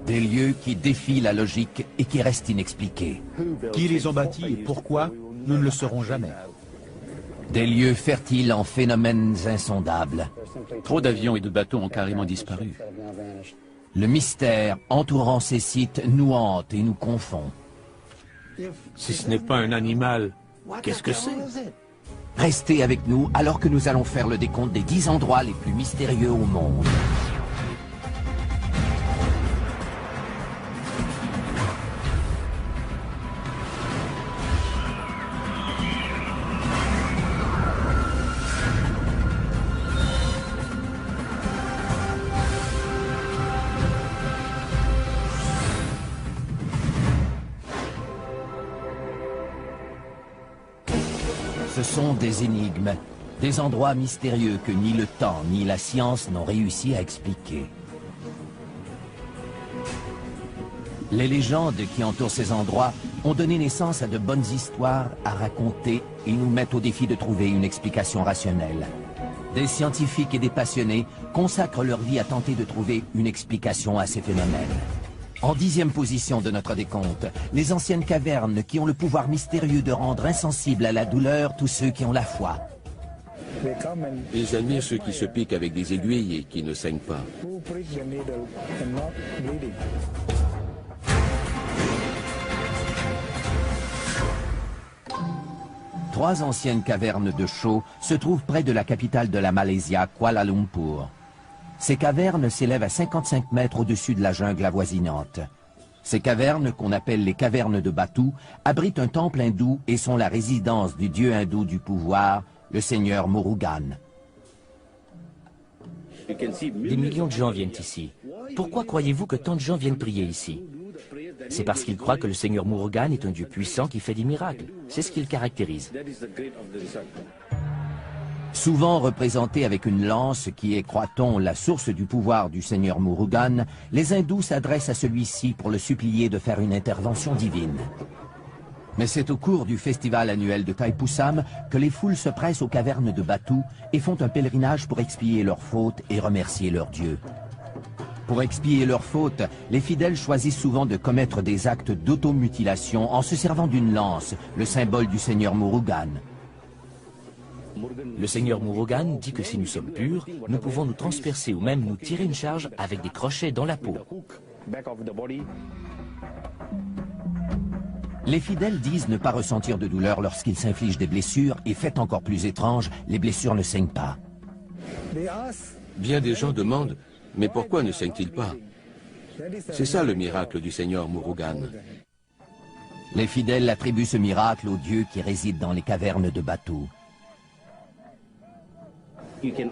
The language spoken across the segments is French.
Des lieux qui défient la logique et qui restent inexpliqués. Qui les ont bâtis et pourquoi, nous ne le saurons jamais. Des lieux fertiles en phénomènes insondables. Trop d'avions et de bateaux ont carrément disparu. Le mystère entourant ces sites nous hante et nous confond. Si ce n'est pas un animal, qu'est-ce que c'est? Restez avec nous alors que nous allons faire le décompte des 10 endroits les plus mystérieux au monde. Ce sont des énigmes, des endroits mystérieux que ni le temps ni la science n'ont réussi à expliquer. Les légendes qui entourent ces endroits ont donné naissance à de bonnes histoires à raconter et nous mettent au défi de trouver une explication rationnelle. Des scientifiques et des passionnés consacrent leur vie à tenter de trouver une explication à ces phénomènes. En 10e position de notre décompte, les anciennes cavernes qui ont le pouvoir mystérieux de rendre insensibles à la douleur tous ceux qui ont la foi. Ils admirent ceux qui se piquent avec des aiguilles et qui ne saignent pas. Trois anciennes cavernes de chaux se trouvent près de la capitale de la Malaisie, Kuala Lumpur. Ces cavernes s'élèvent à 55 mètres au-dessus de la jungle avoisinante. Ces cavernes, qu'on appelle les cavernes de Batu, abritent un temple hindou et sont la résidence du dieu hindou du pouvoir, le seigneur Murugan. Des millions de gens viennent ici. Pourquoi croyez-vous que tant de gens viennent prier ici? C'est parce qu'ils croient que le seigneur Murugan est un dieu puissant qui fait des miracles. C'est ce qui le caractérise. Souvent représenté avec une lance qui est, croit-on, la source du pouvoir du seigneur Murugan, les hindous s'adressent à celui-ci pour le supplier de faire une intervention divine. Mais c'est au cours du festival annuel de Thaipusam que les foules se pressent aux cavernes de Batu et font un pèlerinage pour expier leurs fautes et remercier leur dieu. Pour expier leurs fautes, les fidèles choisissent souvent de commettre des actes d'automutilation en se servant d'une lance, le symbole du seigneur Murugan. Le seigneur Murugan dit que si nous sommes purs, nous pouvons nous transpercer ou même nous tirer une charge avec des crochets dans la peau. Les fidèles disent ne pas ressentir de douleur lorsqu'ils s'infligent des blessures et, fait encore plus étrange, les blessures ne saignent pas. Bien des gens demandent, mais pourquoi ne saignent-ils pas? C'est ça le miracle du seigneur Murugan. Les fidèles attribuent ce miracle au dieu qui réside dans les cavernes de Batu.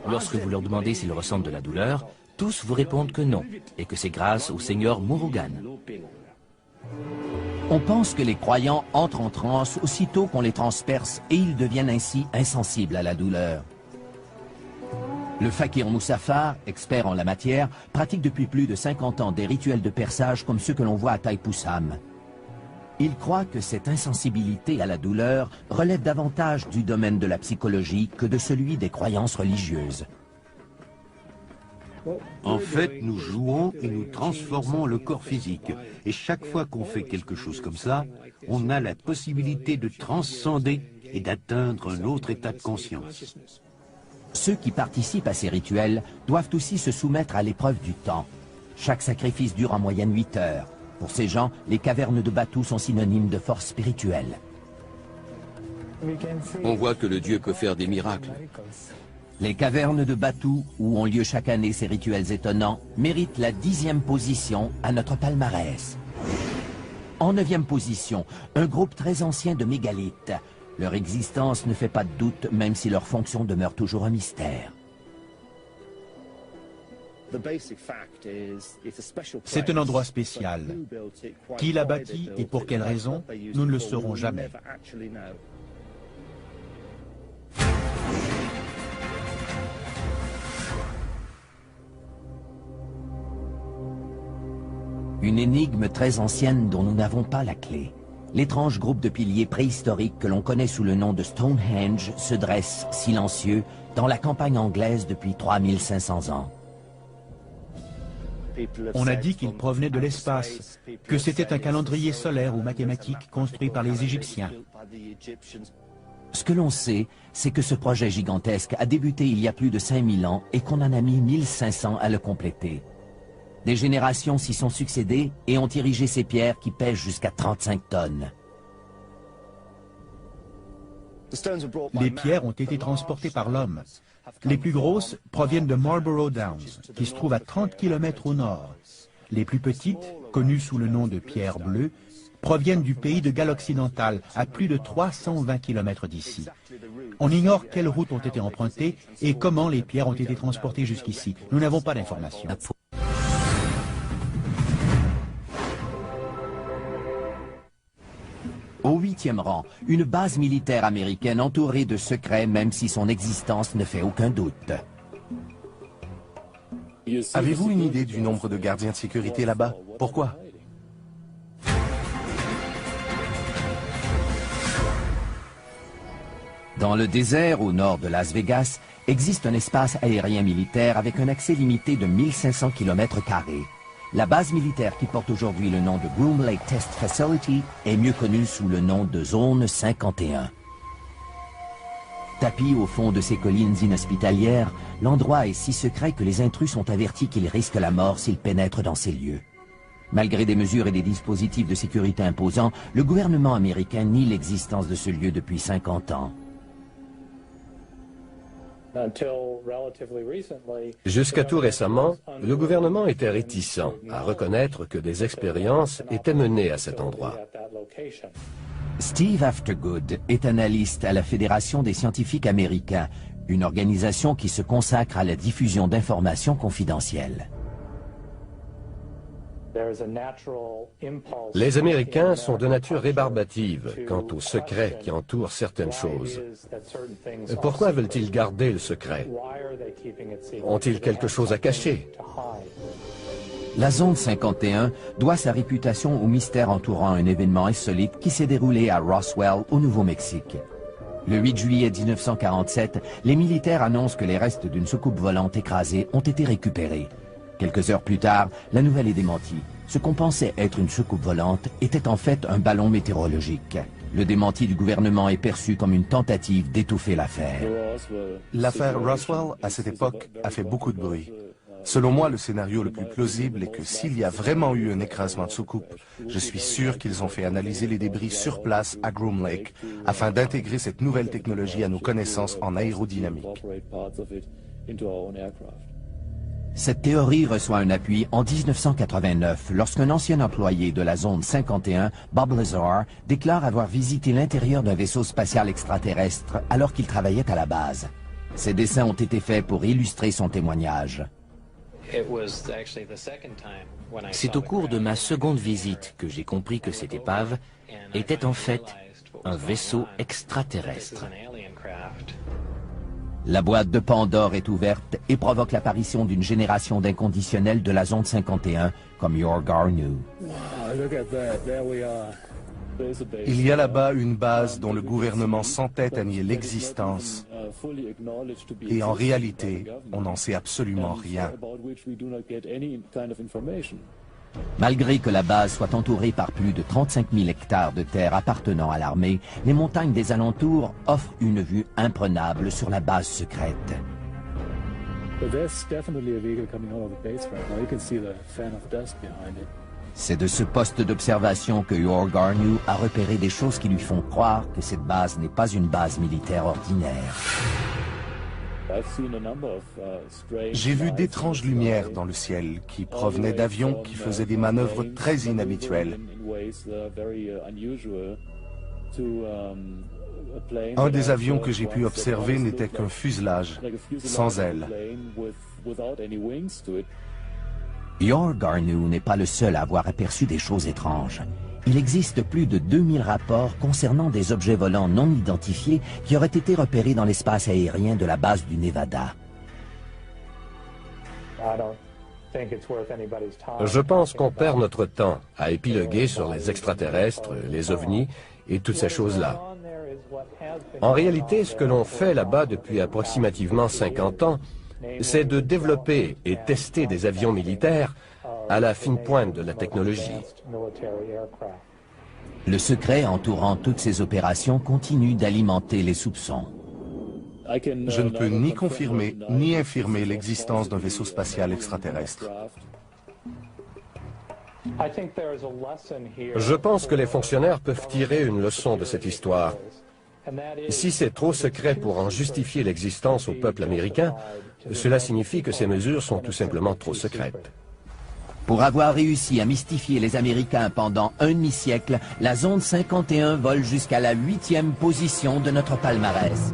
Lorsque vous leur demandez s'ils ressentent de la douleur, tous vous répondent que non, et que c'est grâce au seigneur Murugan. On pense que les croyants entrent en transe aussitôt qu'on les transperce et ils deviennent ainsi insensibles à la douleur. Le fakir Moussafar, expert en la matière, pratique depuis plus de 50 ans des rituels de perçage comme ceux que l'on voit à Thaipusam. Il croit que cette insensibilité à la douleur relève davantage du domaine de la psychologie que de celui des croyances religieuses. En fait, nous jouons et nous transformons le corps physique. Et chaque fois qu'on fait quelque chose comme ça, on a la possibilité de transcender et d'atteindre un autre état de conscience. Ceux qui participent à ces rituels doivent aussi se soumettre à l'épreuve du temps. Chaque sacrifice dure en moyenne 8 heures. Pour ces gens, les cavernes de Batu sont synonymes de force spirituelle. On voit que le dieu peut faire des miracles. Les cavernes de Batu, où ont lieu chaque année ces rituels étonnants, méritent la 10e position à notre palmarès. En 9e position, un groupe très ancien de mégalithes. Leur existence ne fait pas de doute, même si leur fonction demeure toujours un mystère. C'est un endroit spécial. Qui l'a bâti et pour quelle raison, nous ne le saurons jamais. Une énigme très ancienne dont nous n'avons pas la clé. L'étrange groupe de piliers préhistoriques que l'on connaît sous le nom de Stonehenge se dresse, silencieux, dans la campagne anglaise depuis 3500 ans. On a dit qu'ils provenaient de l'espace, que c'était un calendrier solaire ou mathématique construit par les Égyptiens. Ce que l'on sait, c'est que ce projet gigantesque a débuté il y a plus de 5000 ans et qu'on en a mis 1500 à le compléter. Des générations s'y sont succédées et ont érigé ces pierres qui pèsent jusqu'à 35 tonnes. Les pierres ont été transportées par l'homme. Les plus grosses proviennent de Marlborough Downs, qui se trouve à 30 km au nord. Les plus petites, connues sous le nom de pierres bleues, proviennent du pays de Galles occidentale, à plus de 320 km d'ici. On ignore quelles routes ont été empruntées et comment les pierres ont été transportées jusqu'ici. Nous n'avons pas d'informations. Au 8e rang, une base militaire américaine entourée de secrets même si son existence ne fait aucun doute. Avez-vous une idée du nombre de gardiens de sécurité là-bas? Pourquoi? Dans le désert au nord de Las Vegas, existe un espace aérien militaire avec un accès limité de 1500 km². La base militaire qui porte aujourd'hui le nom de Groom Lake Test Facility est mieux connue sous le nom de Zone 51. Tapi au fond de ces collines inhospitalières, l'endroit est si secret que les intrus sont avertis qu'ils risquent la mort s'ils pénètrent dans ces lieux. Malgré des mesures et des dispositifs de sécurité imposants, le gouvernement américain nie l'existence de ce lieu depuis 50 ans. Jusqu'à tout récemment, le gouvernement était réticent à reconnaître que des expériences étaient menées à cet endroit. Steve Aftergood est analyste à la Fédération des scientifiques américains, une organisation qui se consacre à la diffusion d'informations confidentielles. Les Américains sont de nature rébarbative quant aux secrets qui entourent certaines choses. Pourquoi veulent-ils garder le secret? Ont-ils quelque chose à cacher? La Zone 51 doit sa réputation au mystère entourant un événement insolite qui s'est déroulé à Roswell, au Nouveau-Mexique. Le 8 juillet 1947, les militaires annoncent que les restes d'une soucoupe volante écrasée ont été récupérés. Quelques heures plus tard, la nouvelle est démentie. Ce qu'on pensait être une soucoupe volante était en fait un ballon météorologique. Le démenti du gouvernement est perçu comme une tentative d'étouffer l'affaire. L'affaire Roswell, à cette époque, a fait beaucoup de bruit. Selon moi, le scénario le plus plausible est que s'il y a vraiment eu un écrasement de soucoupe, je suis sûr qu'ils ont fait analyser les débris sur place à Groom Lake afin d'intégrer cette nouvelle technologie à nos connaissances en aérodynamique. Cette théorie reçoit un appui en 1989 lorsqu'un ancien employé de la Zone 51, Bob Lazar, déclare avoir visité l'intérieur d'un vaisseau spatial extraterrestre alors qu'il travaillait à la base. Ces dessins ont été faits pour illustrer son témoignage. C'est au cours de ma seconde visite que j'ai compris que cette épave était en fait un vaisseau extraterrestre. La boîte de Pandore est ouverte et provoque l'apparition d'une génération d'inconditionnels de la Zone 51, comme Yor Garneau. Il y a là-bas une base dont le gouvernement s'entête à nier l'existence. Et en réalité, on n'en sait absolument rien. Malgré que la base soit entourée par plus de 35 000 hectares de terre appartenant à l'armée, les montagnes des alentours offrent une vue imprenable sur la base secrète. C'est de ce poste d'observation que Yor Garneau a repéré des choses qui lui font croire que cette base n'est pas une base militaire ordinaire. J'ai vu d'étranges lumières dans le ciel qui provenaient d'avions qui faisaient des manœuvres très inhabituelles. Un des avions que j'ai pu observer n'était qu'un fuselage, sans ailes. Yor Garneau n'est pas le seul à avoir aperçu des choses étranges. Il existe plus de 2000 rapports concernant des objets volants non identifiés qui auraient été repérés dans l'espace aérien de la base du Nevada. Je pense qu'on perd notre temps à épiloguer sur les extraterrestres, les ovnis et toutes ces choses-là. En réalité, ce que l'on fait là-bas depuis approximativement 50 ans, c'est de développer et tester des avions militaires à la fine pointe de la technologie. Le secret entourant toutes ces opérations continue d'alimenter les soupçons. Je ne peux ni confirmer ni infirmer l'existence d'un vaisseau spatial extraterrestre. Je pense que les fonctionnaires peuvent tirer une leçon de cette histoire. Si c'est trop secret pour en justifier l'existence au peuple américain, cela signifie que ces mesures sont tout simplement trop secrètes. Pour avoir réussi à mystifier les Américains pendant un demi-siècle, la Zone 51 vole jusqu'à la 8e position de notre palmarès.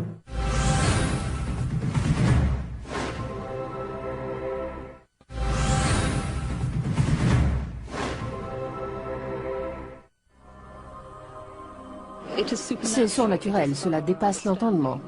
C'est surnaturel, cela dépasse l'entendement.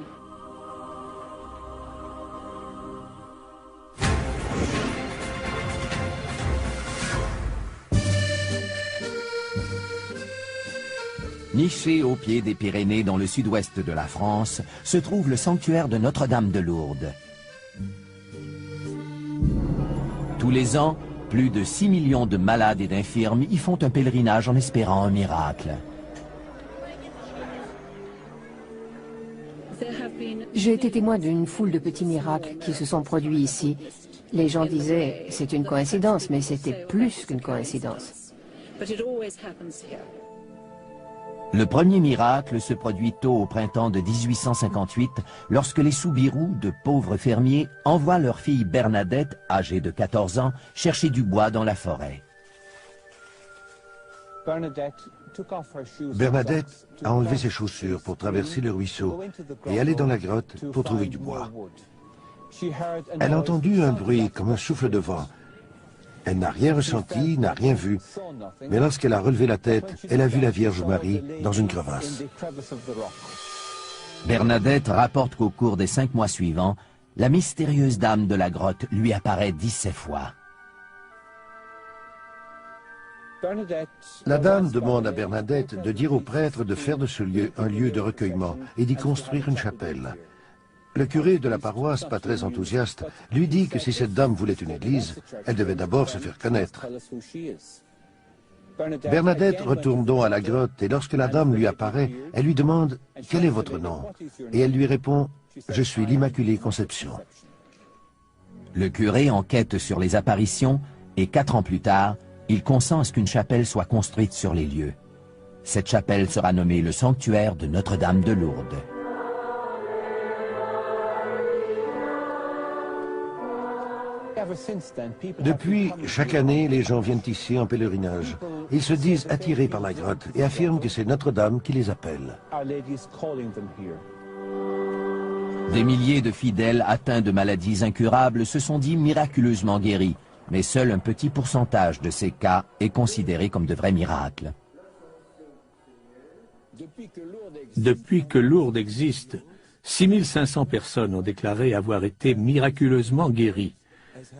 Niché au pied des Pyrénées dans le sud-ouest de la France, se trouve le sanctuaire de Notre-Dame de Lourdes. Tous les ans, plus de 6 millions de malades et d'infirmes y font un pèlerinage en espérant un miracle. J'ai été témoin d'une foule de petits miracles qui se sont produits ici. Les gens disaient « c'est une coïncidence », mais c'était plus qu'une coïncidence. Le premier miracle se produit tôt au printemps de 1858, lorsque les Soubirous, de pauvres fermiers, envoient leur fille Bernadette, âgée de 14 ans, chercher du bois dans la forêt. Bernadette a enlevé ses chaussures pour traverser le ruisseau et aller dans la grotte pour trouver du bois. Elle a entendu un bruit comme un souffle de vent. Elle n'a rien ressenti, n'a rien vu, mais lorsqu'elle a relevé la tête, elle a vu la Vierge Marie dans une crevasse. Bernadette rapporte qu'au cours des 5 mois suivants, la mystérieuse dame de la grotte lui apparaît 17 fois. La dame demande à Bernadette de dire au prêtre de faire de ce lieu un lieu de recueillement et d'y construire une chapelle. Le curé de la paroisse, pas très enthousiaste, lui dit que si cette dame voulait une église, elle devait d'abord se faire connaître. Bernadette retourne donc à la grotte et lorsque la dame lui apparaît, elle lui demande « Quel est votre nom ?» et elle lui répond « Je suis l'Immaculée Conception ». Le curé enquête sur les apparitions et 4 ans plus tard, il consent à ce qu'une chapelle soit construite sur les lieux. Cette chapelle sera nommée le sanctuaire de Notre-Dame de Lourdes. Depuis, chaque année, les gens viennent ici en pèlerinage. Ils se disent attirés par la grotte et affirment que c'est Notre-Dame qui les appelle. Des milliers de fidèles atteints de maladies incurables se sont dit miraculeusement guéris, mais seul un petit pourcentage de ces cas est considéré comme de vrais miracles. Depuis que Lourdes existe, 6500 personnes ont déclaré avoir été miraculeusement guéries.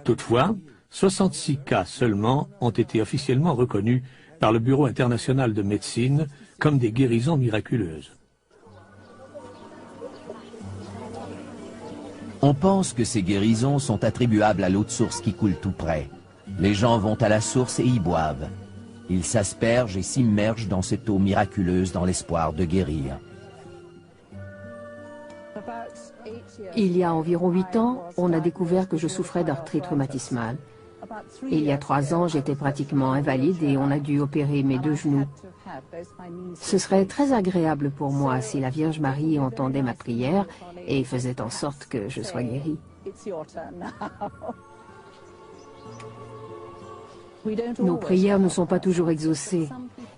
Toutefois, 66 cas seulement ont été officiellement reconnus par le Bureau international de médecine comme des guérisons miraculeuses. On pense que ces guérisons sont attribuables à l'eau de source qui coule tout près. Les gens vont à la source et y boivent. Ils s'aspergent et s'immergent dans cette eau miraculeuse dans l'espoir de guérir. Il y a environ 8 ans, on a découvert que je souffrais d'arthrite rhumatismale. Il y a 3 ans, j'étais pratiquement invalide et on a dû opérer mes 2 genoux. Ce serait très agréable pour moi si la Vierge Marie entendait ma prière et faisait en sorte que je sois guérie. Nos prières ne sont pas toujours exaucées,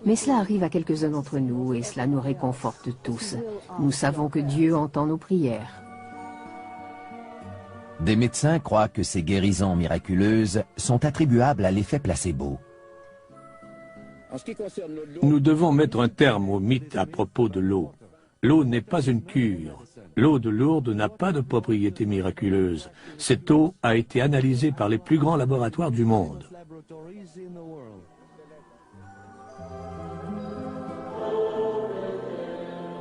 mais cela arrive à quelques-uns d'entre nous et cela nous réconforte tous. Nous savons que Dieu entend nos prières. Des médecins croient que ces guérisons miraculeuses sont attribuables à l'effet placebo. Nous devons mettre un terme au mythe à propos de l'eau. L'eau n'est pas une cure. L'eau de Lourdes n'a pas de propriété miraculeuse. Cette eau a été analysée par les plus grands laboratoires du monde.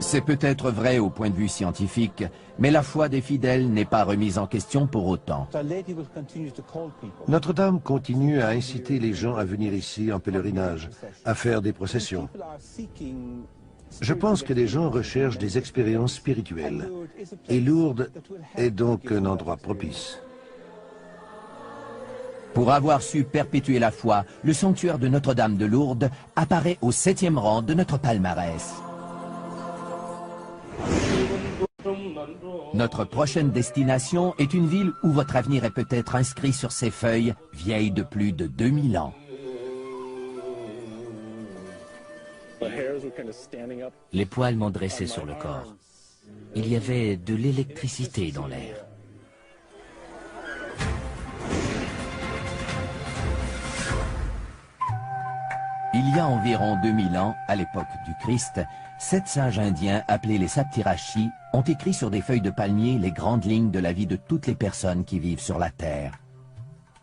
C'est peut-être vrai au point de vue scientifique, mais la foi des fidèles n'est pas remise en question pour autant. Notre-Dame continue à inciter les gens à venir ici en pèlerinage, à faire des processions. Je pense que les gens recherchent des expériences spirituelles. Et Lourdes est donc un endroit propice. Pour avoir su perpétuer la foi, le sanctuaire de Notre-Dame de Lourdes apparaît au 7e rang de notre palmarès. Notre prochaine destination est une ville où votre avenir est peut-être inscrit sur ses feuilles, vieilles de plus de 2000 ans. Les poils m'ont dressé sur le corps. Il y avait de l'électricité dans l'air. Il y a environ 2000 ans, à l'époque du Christ, 7 sages indiens appelés les Saptirashi ont écrit sur des feuilles de palmier les grandes lignes de la vie de toutes les personnes qui vivent sur la terre.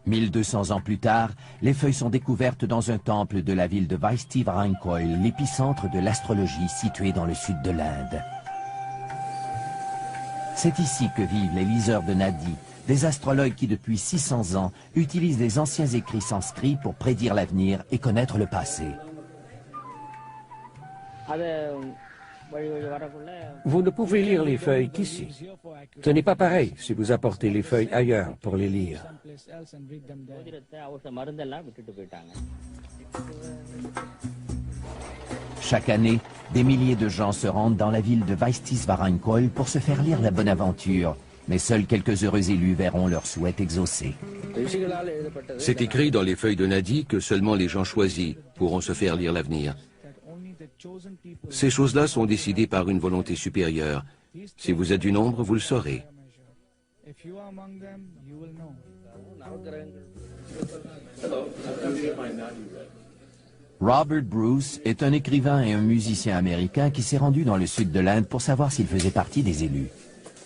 1200 ans plus tard, les feuilles sont découvertes dans un temple de la ville de Vaishti-Varankoil, l'épicentre de l'astrologie situé dans le sud de l'Inde. C'est ici que vivent les liseurs de Nadi, des astrologues qui depuis 600 ans utilisent les anciens écrits sanscrits pour prédire l'avenir et connaître le passé. Vous ne pouvez lire les feuilles qu'ici. Ce n'est pas pareil si vous apportez les feuilles ailleurs pour les lire. Chaque année, des milliers de gens se rendent dans la ville de Vaishti-Varankoil pour se faire lire la bonne aventure. Mais seuls quelques heureux élus verront leur souhait exaucé. C'est écrit dans les feuilles de Nadi que seulement les gens choisis pourront se faire lire l'avenir. Ces choses-là sont décidées par une volonté supérieure. Si vous êtes du nombre, vous le saurez. Robert Bruce est un écrivain et un musicien américain qui s'est rendu dans le sud de l'Inde pour savoir s'il faisait partie des élus.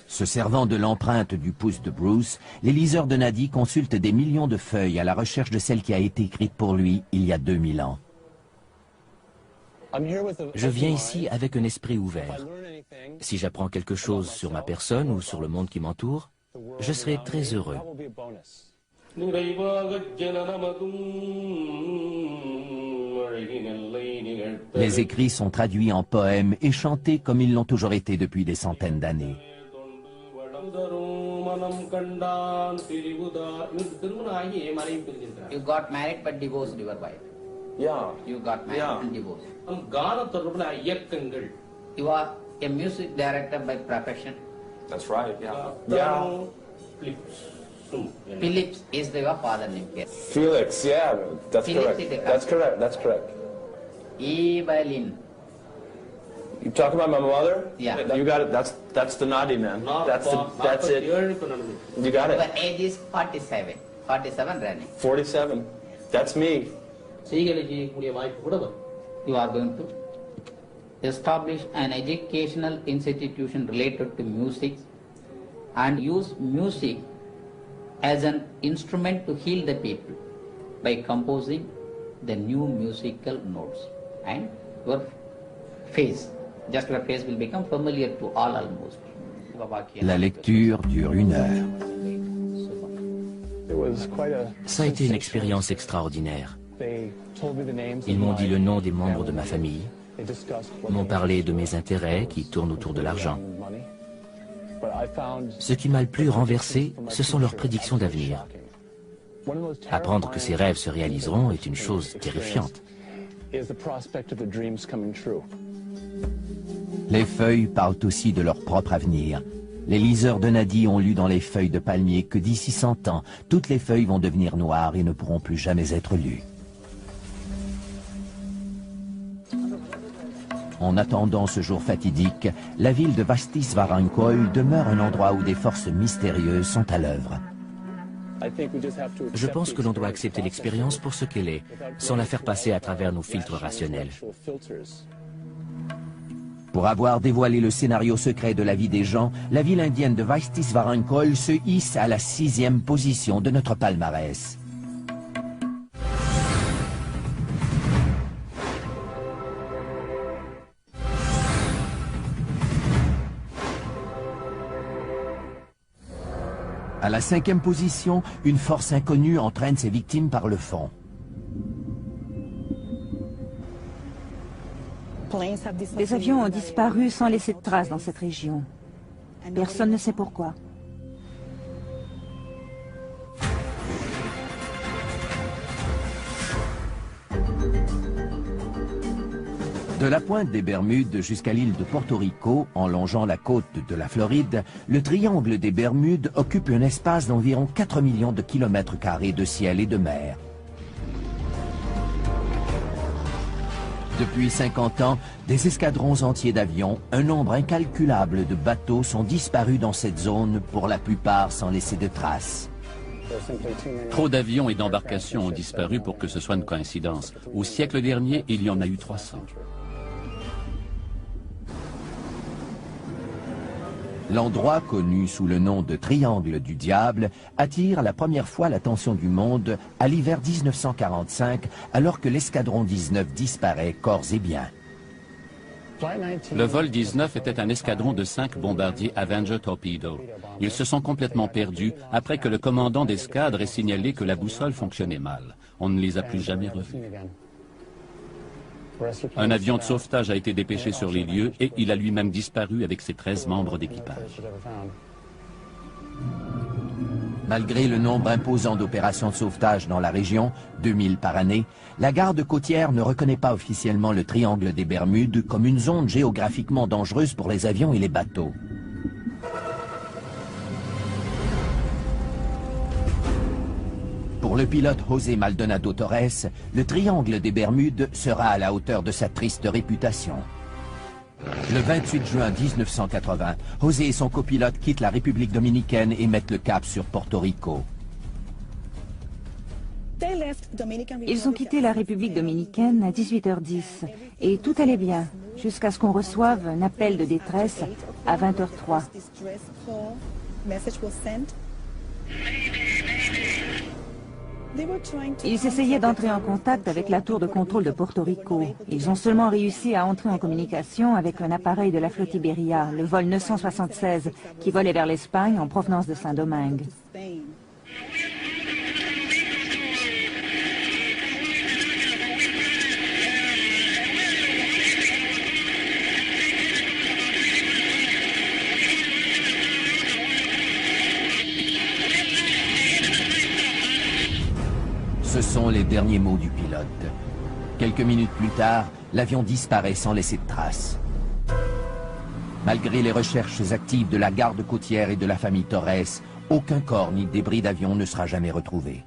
Se servant de l'empreinte du pouce de Bruce, les liseurs de Nadi consultent des millions de feuilles à la recherche de celle qui a été écrite pour lui il y a 2000 ans. Je viens ici avec un esprit ouvert. Si j'apprends quelque chose sur ma personne ou sur le monde qui m'entoure, je serai très heureux. Les écrits sont traduits en poèmes et chantés comme ils l'ont toujours été depuis des centaines d'années. You got married but divorced your wife. Yeah. You got married and divorced. இயக்கங்கள். You are a music director by profession. That's right. Yeah. Phillips is your father name. Felix, yeah, that's Phillips correct. That's correct. That's correct. Evelyn. You talking about my mother? Yeah. You got it. That's the Nadi man. That's it. You got it. Your age is 47. 47 running. 47. That's me. You are going to establish an educational institution related to music and use music as an instrument to heal the people by composing the new musical notes. And your face, just your face will become familiar to all almost. La lecture dure 1 heure. Ça a été une expérience extraordinaire. Ils m'ont dit le nom des membres de ma famille, m'ont parlé de mes intérêts qui tournent autour de l'argent. Ce qui m'a le plus renversé, ce sont leurs prédictions d'avenir. Apprendre que ces rêves se réaliseront est une chose terrifiante. Les feuilles parlent aussi de leur propre avenir. Les liseurs de Nadi ont lu dans les feuilles de palmier que d'ici 100 ans, toutes les feuilles vont devenir noires et ne pourront plus jamais être lues. En attendant ce jour fatidique, la ville de Vaishti-Varankoil demeure un endroit où des forces mystérieuses sont à l'œuvre. Je pense que l'on doit accepter l'expérience pour ce qu'elle est, sans la faire passer à travers nos filtres rationnels. Pour avoir dévoilé le scénario secret de la vie des gens, la ville indienne de Vaishti-Varankoil se hisse à la 6e position de notre palmarès. À la 5e position, une force inconnue entraîne ses victimes par le fond. Les avions ont disparu sans laisser de traces dans cette région. Personne ne sait pourquoi. De la pointe des Bermudes jusqu'à l'île de Porto Rico, en longeant la côte de la Floride, le triangle des Bermudes occupe un espace d'environ 4 millions de kilomètres carrés de ciel et de mer. Depuis 50 ans, des escadrons entiers d'avions, un nombre incalculable de bateaux sont disparus dans cette zone, pour la plupart sans laisser de traces. Trop d'avions et d'embarcations ont disparu pour que ce soit une coïncidence. Au siècle dernier, il y en a eu 300. L'endroit, connu sous le nom de Triangle du Diable, attire la première fois l'attention du monde à l'hiver 1945, alors que l'escadron 19 disparaît corps et biens. Le vol 19 était un escadron de 5 bombardiers Avenger Torpedo. Ils se sont complètement perdus après que le commandant d'escadre ait signalé que la boussole fonctionnait mal. On ne les a plus jamais revus. Un avion de sauvetage a été dépêché sur les lieux et il a lui-même disparu avec ses 13 membres d'équipage. Malgré le nombre imposant d'opérations de sauvetage dans la région, 2000 par année, la garde côtière ne reconnaît pas officiellement le triangle des Bermudes comme une zone géographiquement dangereuse pour les avions et les bateaux. Pour le pilote José Maldonado Torres, le triangle des Bermudes sera à la hauteur de sa triste réputation. Le 28 juin 1980, José et son copilote quittent la République dominicaine et mettent le cap sur Porto Rico. Ils ont quitté la République dominicaine à 18h10 et tout allait bien jusqu'à ce qu'on reçoive un appel de détresse à 20h03. Ils essayaient d'entrer en contact avec la tour de contrôle de Porto Rico. Ils ont seulement réussi à entrer en communication avec un appareil de la flotte Iberia, le vol 976, qui volait vers l'Espagne en provenance de Saint-Domingue. Ce sont les derniers mots du pilote. Quelques minutes plus tard, l'avion disparaît sans laisser de traces. Malgré les recherches actives de la garde côtière et de la famille Torres, aucun corps ni débris d'avion ne sera jamais retrouvé.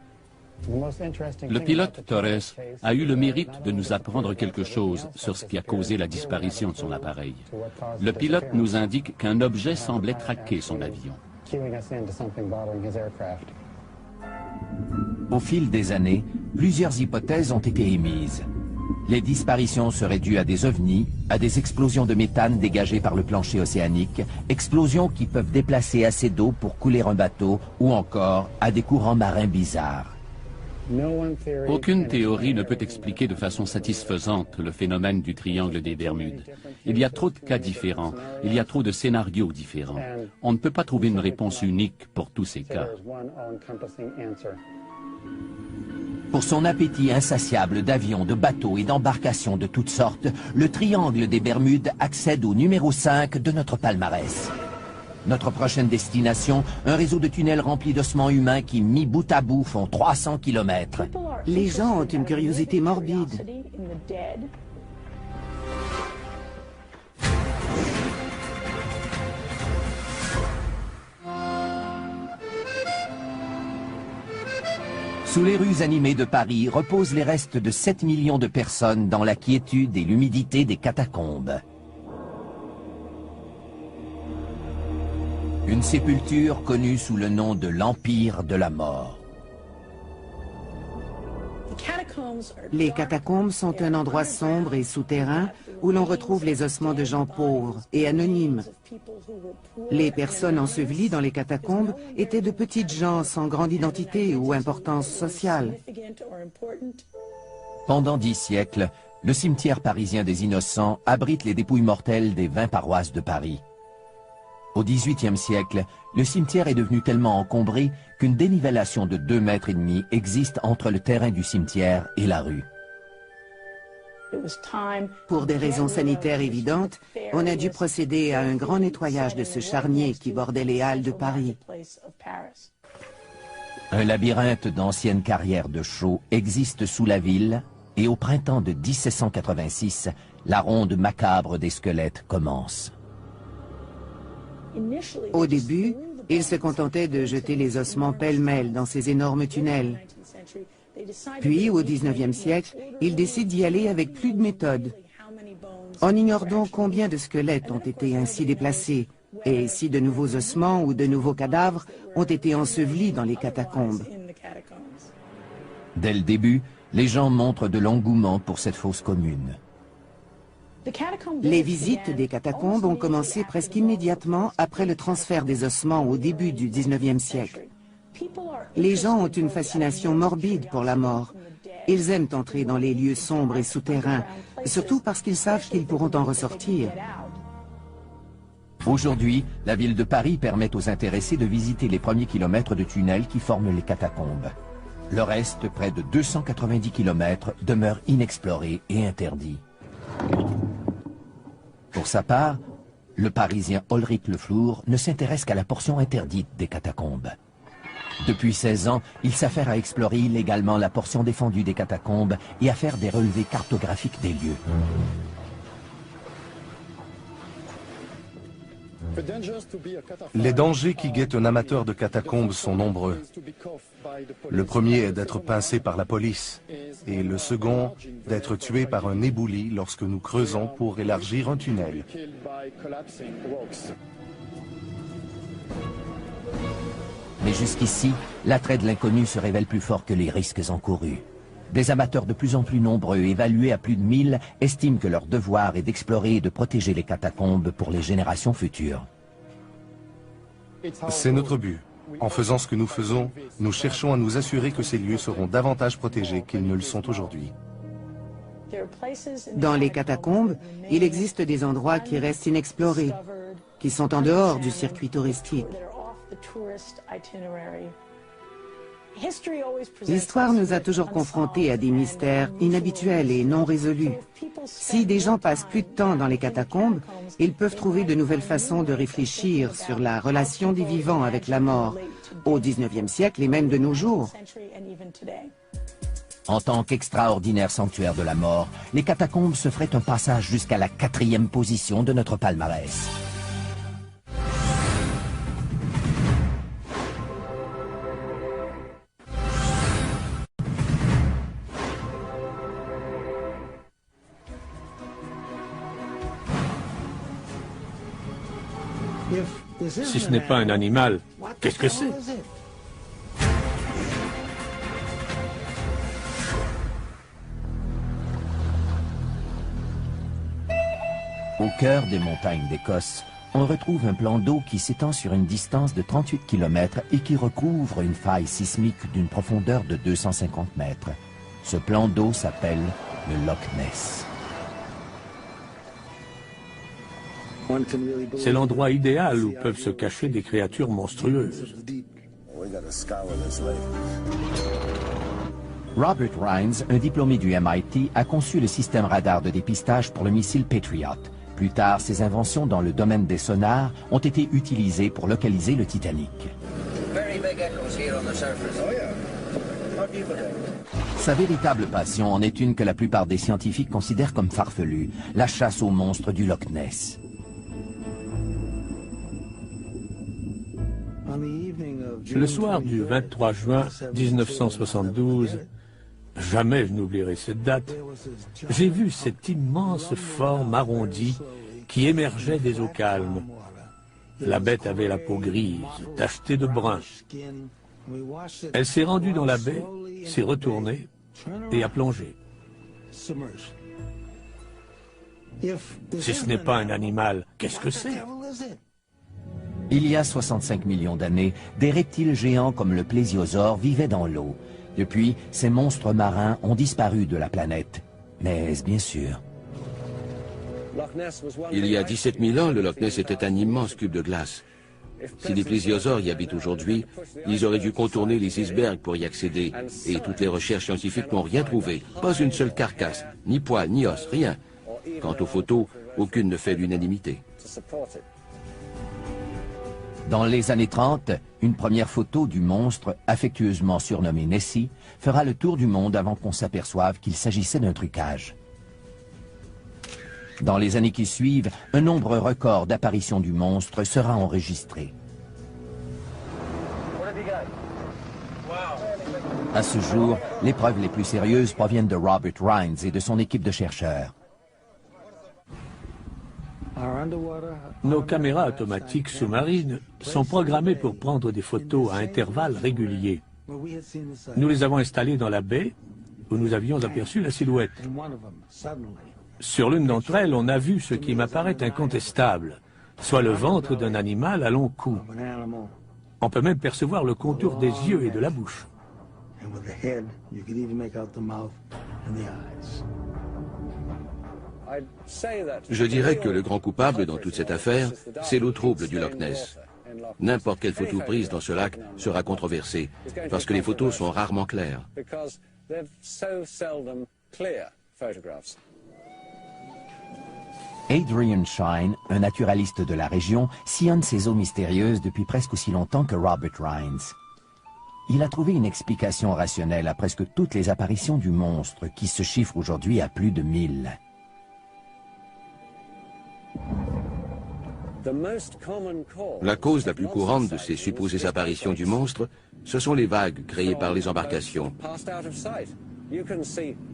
Le pilote Torres a eu le mérite de nous apprendre quelque chose sur ce qui a causé la disparition de son appareil. Le pilote nous indique qu'un objet semblait traquer son avion. Au fil des années, plusieurs hypothèses ont été émises. Les disparitions seraient dues à des ovnis, à des explosions de méthane dégagées par le plancher océanique, explosions qui peuvent déplacer assez d'eau pour couler un bateau, ou encore à des courants marins bizarres. Aucune théorie ne peut expliquer de façon satisfaisante le phénomène du triangle des Bermudes. Il y a trop de cas différents, il y a trop de scénarios différents. On ne peut pas trouver une réponse unique pour tous ces cas. Pour son appétit insatiable d'avions, de bateaux et d'embarcations de toutes sortes, le triangle des Bermudes accède au numéro 5 de notre palmarès. Notre prochaine destination, un réseau de tunnels remplis d'ossements humains qui, mis bout à bout, font 300 km. Les gens ont une curiosité morbide. Sous les rues animées de Paris reposent les restes de 7 millions de personnes dans la quiétude et l'humidité des catacombes. Une sépulture connue sous le nom de l'Empire de la Mort. Les catacombes sont un endroit sombre et souterrain où l'on retrouve les ossements de gens pauvres et anonymes. Les personnes ensevelies dans les catacombes étaient de petites gens sans grande identité ou importance sociale. Pendant 10 siècles, le cimetière parisien des Innocents abrite les dépouilles mortelles des 20 paroisses de Paris. Au XVIIIe siècle, le cimetière est devenu tellement encombré qu'une dénivellation de 2,5 mètres existe entre le terrain du cimetière et la rue. Pour des raisons sanitaires évidentes, on a dû procéder à un grand nettoyage de ce charnier qui bordait les halles de Paris. Un labyrinthe d'anciennes carrières de chaux existe sous la ville et au printemps de 1786, la ronde macabre des squelettes commence. Au début, ils se contentaient de jeter les ossements pêle-mêle dans ces énormes tunnels. Puis, au XIXe siècle, ils décident d'y aller avec plus de méthode. On ignore donc combien de squelettes ont été ainsi déplacés, et si de nouveaux ossements ou de nouveaux cadavres ont été ensevelis dans les catacombes. Dès le début, les gens montrent de l'engouement pour cette fosse commune. Les visites des catacombes ont commencé presque immédiatement après le transfert des ossements au début du XIXe siècle. Les gens ont une fascination morbide pour la mort. Ils aiment entrer dans les lieux sombres et souterrains, surtout parce qu'ils savent qu'ils pourront en ressortir. Aujourd'hui, la ville de Paris permet aux intéressés de visiter les premiers kilomètres de tunnels qui forment les catacombes. Le reste, près de 290 kilomètres, demeure inexploré et interdit. Pour sa part, le Parisien Ulrich Le Flour ne s'intéresse qu'à la portion interdite des catacombes. Depuis 16 ans, il s'affaire à explorer illégalement la portion défendue des catacombes et à faire des relevés cartographiques des lieux. Les dangers qui guettent un amateur de catacombes sont nombreux. Le premier est d'être pincé par la police et le second d'être tué par un éboulis lorsque nous creusons pour élargir un tunnel. Mais jusqu'ici, l'attrait de l'inconnu se révèle plus fort que les risques encourus. Des amateurs de plus en plus nombreux, évalués à plus de 1000, estiment que leur devoir est d'explorer et de protéger les catacombes pour les générations futures. C'est notre but. En faisant ce que nous faisons, nous cherchons à nous assurer que ces lieux seront davantage protégés qu'ils ne le sont aujourd'hui. Dans les catacombes, il existe des endroits qui restent inexplorés, qui sont en dehors du circuit touristique. L'histoire nous a toujours confrontés à des mystères inhabituels et non résolus. Si des gens passent plus de temps dans les catacombes, ils peuvent trouver de nouvelles façons de réfléchir sur la relation des vivants avec la mort, au XIXe siècle et même de nos jours. En tant qu'extraordinaire sanctuaire de la mort, les catacombes se feraient un passage jusqu'à la 4e position de notre palmarès. Si ce n'est pas un animal, qu'est-ce que c'est? Au cœur des montagnes d'Écosse, on retrouve un plan d'eau qui s'étend sur une distance de 38 km et qui recouvre une faille sismique d'une profondeur de 250 mètres. Ce plan d'eau s'appelle le Loch Ness. C'est l'endroit idéal où peuvent se cacher des créatures monstrueuses. Robert Rines, un diplômé du MIT, a conçu le système radar de dépistage pour le missile Patriot. Plus tard, ses inventions dans le domaine des sonars ont été utilisées pour localiser le Titanic. Sa véritable passion en est une que la plupart des scientifiques considèrent comme farfelue, la chasse aux monstres du Loch Ness. Le soir du 23 juin 1972, jamais je n'oublierai cette date, j'ai vu cette immense forme arrondie qui émergeait des eaux calmes. La bête avait la peau grise, tachetée de brun. Elle s'est rendue dans la baie, s'est retournée et a plongé. Si ce n'est pas un animal, qu'est-ce que c'est? Il y a 65 millions d'années, des reptiles géants comme le plésiosaure vivaient dans l'eau. Depuis, ces monstres marins ont disparu de la planète. Mais est-ce bien sûr? Il y a 17 000 ans, le Loch Ness était un immense cube de glace. Si les plésiosaures y habitent aujourd'hui, ils auraient dû contourner les icebergs pour y accéder. Et toutes les recherches scientifiques n'ont rien trouvé. Pas une seule carcasse, ni poils, ni os, rien. Quant aux photos, aucune ne fait l'unanimité. Dans les années 30, une première photo du monstre, affectueusement surnommé Nessie, fera le tour du monde avant qu'on s'aperçoive qu'il s'agissait d'un trucage. Dans les années qui suivent, un nombre record d'apparitions du monstre sera enregistré. À ce jour, les preuves les plus sérieuses proviennent de Robert Rines et de son équipe de chercheurs. Nos caméras automatiques sous-marines sont programmées pour prendre des photos à intervalles réguliers. Nous les avons installées dans la baie où nous avions aperçu la silhouette. Sur l'une d'entre elles, on a vu ce qui m'apparaît incontestable, soit le ventre d'un animal à long cou. On peut même percevoir le contour des yeux et de la bouche. Je dirais que le grand coupable dans toute cette affaire, c'est l'eau trouble du Loch Ness. N'importe quelle photo prise dans ce lac sera controversée, parce que les photos sont rarement claires. Adrian Shine, un naturaliste de la région, sillonne ces eaux mystérieuses depuis presque aussi longtemps que Robert Rines. Il a trouvé une explication rationnelle à presque toutes les apparitions du monstre, qui se chiffrent aujourd'hui à plus de 1000. La cause la plus courante de ces supposées apparitions du monstre, ce sont les vagues créées par les embarcations.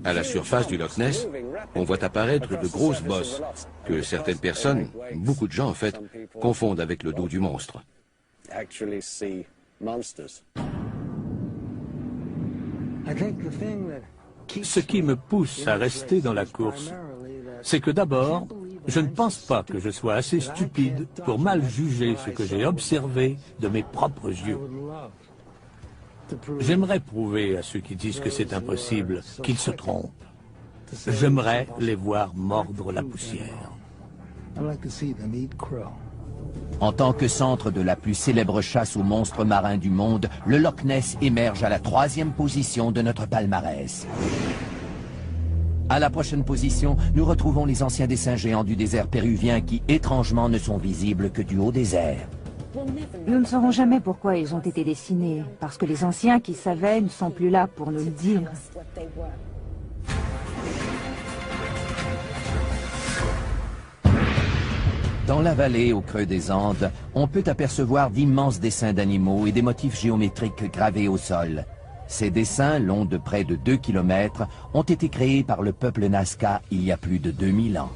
À la surface du Loch Ness, on voit apparaître de grosses bosses que certaines personnes, beaucoup de gens en fait, confondent avec le dos du monstre. Ce qui me pousse à rester dans la course, c'est que d'abord, je ne pense pas que je sois assez stupide pour mal juger ce que j'ai observé de mes propres yeux. J'aimerais prouver à ceux qui disent que c'est impossible qu'ils se trompent. J'aimerais les voir mordre la poussière. En tant que centre de la plus célèbre chasse aux monstres marins du monde, le Loch Ness émerge à la 3e position de notre palmarès. À la prochaine position, nous retrouvons les anciens dessins géants du désert péruvien qui, étrangement, ne sont visibles que du haut des airs. Nous ne saurons jamais pourquoi ils ont été dessinés, parce que les anciens qui savaient ne sont plus là pour nous le dire. Dans la vallée, au creux des Andes, on peut apercevoir d'immenses dessins d'animaux et des motifs géométriques gravés au sol. Ces dessins, longs de près de 2 km, ont été créés par le peuple Nazca il y a plus de 2000 ans.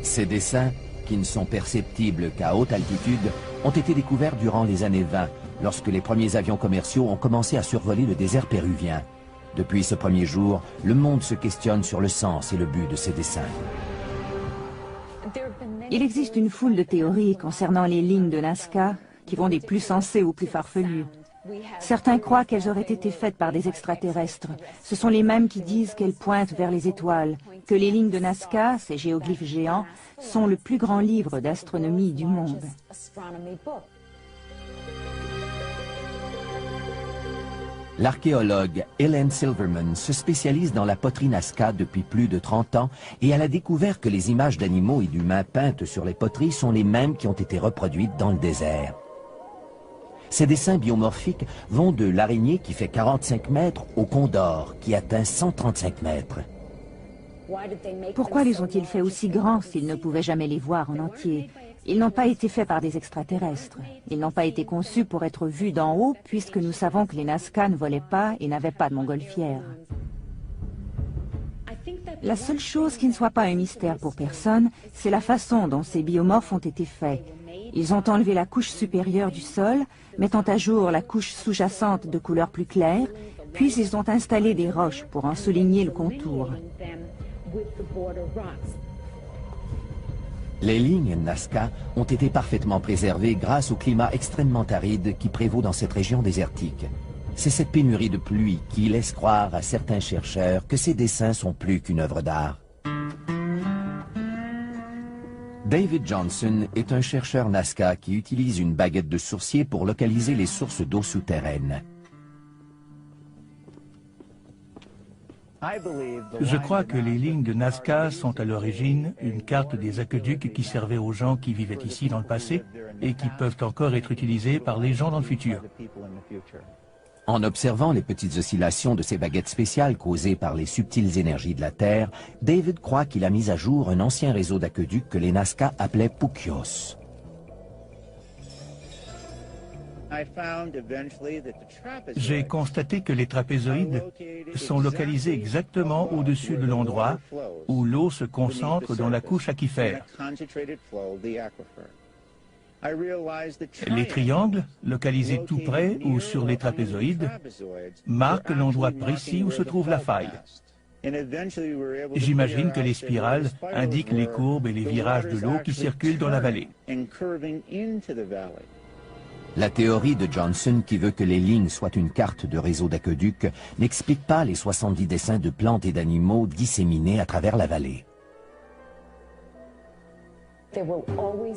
Ces dessins, qui ne sont perceptibles qu'à haute altitude, ont été découverts durant les années 20, lorsque les premiers avions commerciaux ont commencé à survoler le désert péruvien. Depuis ce premier jour, le monde se questionne sur le sens et le but de ces dessins. Il existe une foule de théories concernant les lignes de Nazca qui vont des plus sensées aux plus farfelues. Certains croient qu'elles auraient été faites par des extraterrestres. Ce sont les mêmes qui disent qu'elles pointent vers les étoiles, que les lignes de Nazca, ces géoglyphes géants, sont le plus grand livre d'astronomie du monde. L'archéologue Helen Silverman se spécialise dans la poterie Nazca depuis plus de 30 ans et elle a découvert que les images d'animaux et d'humains peintes sur les poteries sont les mêmes qui ont été reproduites dans le désert. Ces dessins biomorphiques vont de l'araignée qui fait 45 mètres au condor qui atteint 135 mètres. Pourquoi les ont-ils fait aussi grands s'ils ne pouvaient jamais les voir en entier? Ils n'ont pas été faits par des extraterrestres. Ils n'ont pas été conçus pour être vus d'en haut, puisque nous savons que les Nazca ne volaient pas et n'avaient pas de montgolfière. La seule chose qui ne soit pas un mystère pour personne, c'est la façon dont ces biomorphes ont été faits. Ils ont enlevé la couche supérieure du sol, mettant à jour la couche sous-jacente de couleur plus claire, puis ils ont installé des roches pour en souligner le contour. Les lignes Nazca ont été parfaitement préservées grâce au climat extrêmement aride qui prévaut dans cette région désertique. C'est cette pénurie de pluie qui laisse croire à certains chercheurs que ces dessins sont plus qu'une œuvre d'art. David Johnson est un chercheur Nazca qui utilise une baguette de sourcier pour localiser les sources d'eau souterraines. Je crois que les lignes de Nazca sont à l'origine une carte des aqueducs qui servait aux gens qui vivaient ici dans le passé et qui peuvent encore être utilisées par les gens dans le futur. En observant les petites oscillations de ces baguettes spéciales causées par les subtiles énergies de la Terre, David croit qu'il a mis à jour un ancien réseau d'aqueducs que les Nazca appelaient Puquios. J'ai constaté que les trapézoïdes sont localisés exactement au-dessus de l'endroit où l'eau se concentre dans la couche aquifère. Les triangles, localisés tout près ou sur les trapézoïdes, marquent l'endroit précis où se trouve la faille. J'imagine que les spirales indiquent les courbes et les virages de l'eau qui circulent dans la vallée. La théorie de Johnson, qui veut que les lignes soient une carte de réseau d'aqueducs, n'explique pas les 70 dessins de plantes et d'animaux disséminés à travers la vallée.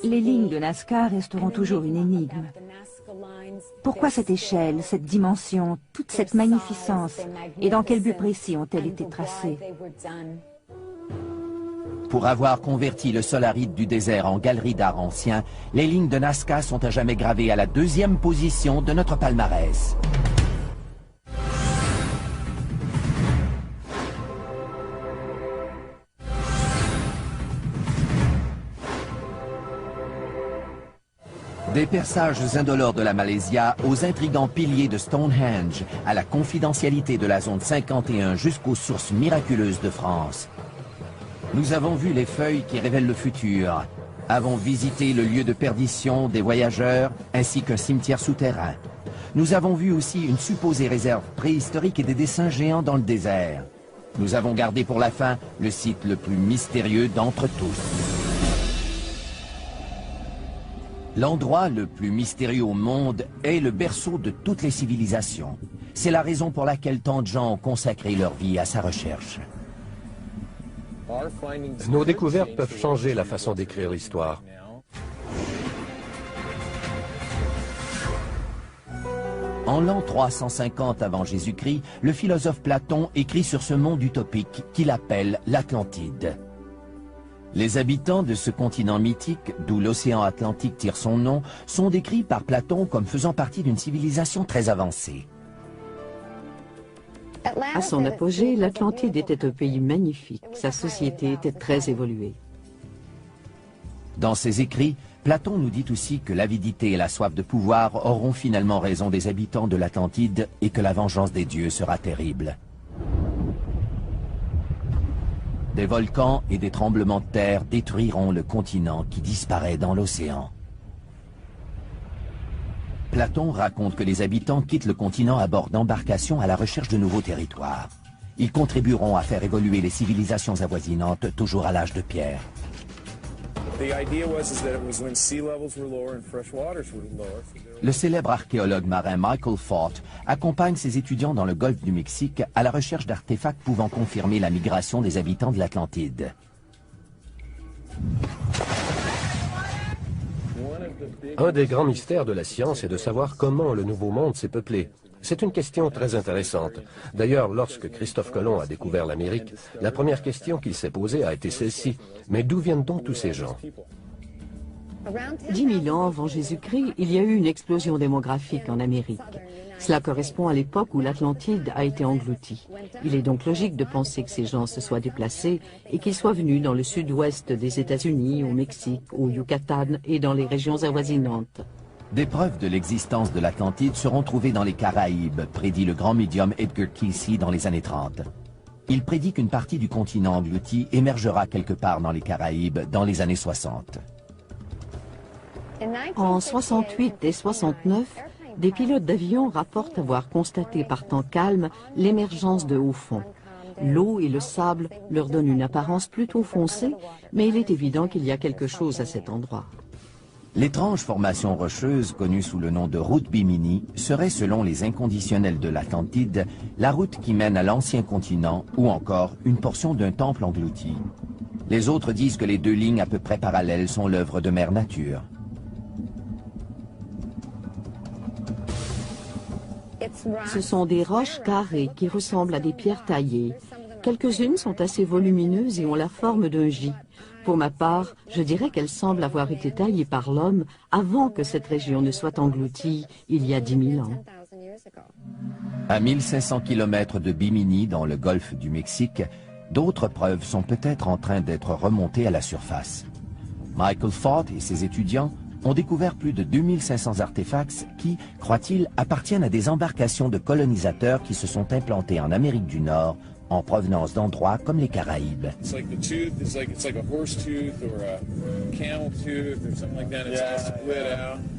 Les lignes de Nazca resteront toujours une énigme. Pourquoi cette échelle, cette dimension, toute cette magnificence, et dans quel but précis ont-elles été tracées? Pour avoir converti le sol aride du désert en galerie d'art ancien, les lignes de Nazca sont à jamais gravées à la 2e position de notre palmarès. Des perçages indolores de la Malaysia aux intrigants piliers de Stonehenge, à la confidentialité de la zone 51 jusqu'aux sources miraculeuses de France. Nous avons vu les feuilles qui révèlent le futur, avons visité le lieu de perdition des voyageurs ainsi qu'un cimetière souterrain. Nous avons vu aussi une supposée réserve préhistorique et des dessins géants dans le désert. Nous avons gardé pour la fin le site le plus mystérieux d'entre tous. L'endroit le plus mystérieux au monde est le berceau de toutes les civilisations. C'est la raison pour laquelle tant de gens ont consacré leur vie à sa recherche. Nos découvertes peuvent changer la façon d'écrire l'histoire. En l'an 350 avant Jésus-Christ, le philosophe Platon écrit sur ce monde utopique qu'il appelle l'Atlantide. Les habitants de ce continent mythique, d'où l'océan Atlantique tire son nom, sont décrits par Platon comme faisant partie d'une civilisation très avancée. À son apogée, l'Atlantide était un pays magnifique. Sa société était très évoluée. Dans ses écrits, Platon nous dit aussi que l'avidité et la soif de pouvoir auront finalement raison des habitants de l'Atlantide et que la vengeance des dieux sera terrible. Des volcans et des tremblements de terre détruiront le continent qui disparaît dans l'océan. Platon raconte que les habitants quittent le continent à bord d'embarcations à la recherche de nouveaux territoires. Ils contribueront à faire évoluer les civilisations avoisinantes, toujours à l'âge de pierre. Le célèbre archéologue marin Michael Fort accompagne ses étudiants dans le golfe du Mexique à la recherche d'artefacts pouvant confirmer la migration des habitants de l'Atlantide. Un des grands mystères de la science est de savoir comment le Nouveau Monde s'est peuplé. C'est une question très intéressante. D'ailleurs, lorsque Christophe Colomb a découvert l'Amérique, la première question qu'il s'est posée a été celle-ci. Mais d'où viennent donc tous ces gens? 10 000 ans avant Jésus-Christ, il y a eu une explosion démographique en Amérique. Cela correspond à l'époque où l'Atlantide a été engloutie. Il est donc logique de penser que ces gens se soient déplacés et qu'ils soient venus dans le sud-ouest des États-Unis, au Mexique, au Yucatan et dans les régions avoisinantes. Des preuves de l'existence de l'Atlantide seront trouvées dans les Caraïbes, prédit le grand médium Edgar Cayce dans les années 30. Il prédit qu'une partie du continent englouti émergera quelque part dans les Caraïbes dans les années 60. En 68 et 69, des pilotes d'avion rapportent avoir constaté par temps calme l'émergence de hauts fonds. L'eau et le sable leur donnent une apparence plutôt foncée, mais il est évident qu'il y a quelque chose à cet endroit. L'étrange formation rocheuse, connue sous le nom de route Bimini, serait, selon les inconditionnels de l'Atlantide, la route qui mène à l'ancien continent ou encore une portion d'un temple englouti. Les autres disent que les deux lignes à peu près parallèles sont l'œuvre de Mère Nature. Ce sont des roches carrées qui ressemblent à des pierres taillées. Quelques-unes sont assez volumineuses et ont la forme d'un J. Pour ma part, je dirais qu'elles semblent avoir été taillées par l'homme avant que cette région ne soit engloutie il y a 10 000 ans. À 1500 km de Bimini, dans le golfe du Mexique, d'autres preuves sont peut-être en train d'être remontées à la surface. Michael Fott et ses étudiants ont découvert plus de 2500 artefacts qui, croient-ils, appartiennent à des embarcations de colonisateurs qui se sont implantés en Amérique du Nord en provenance d'endroits comme les Caraïbes.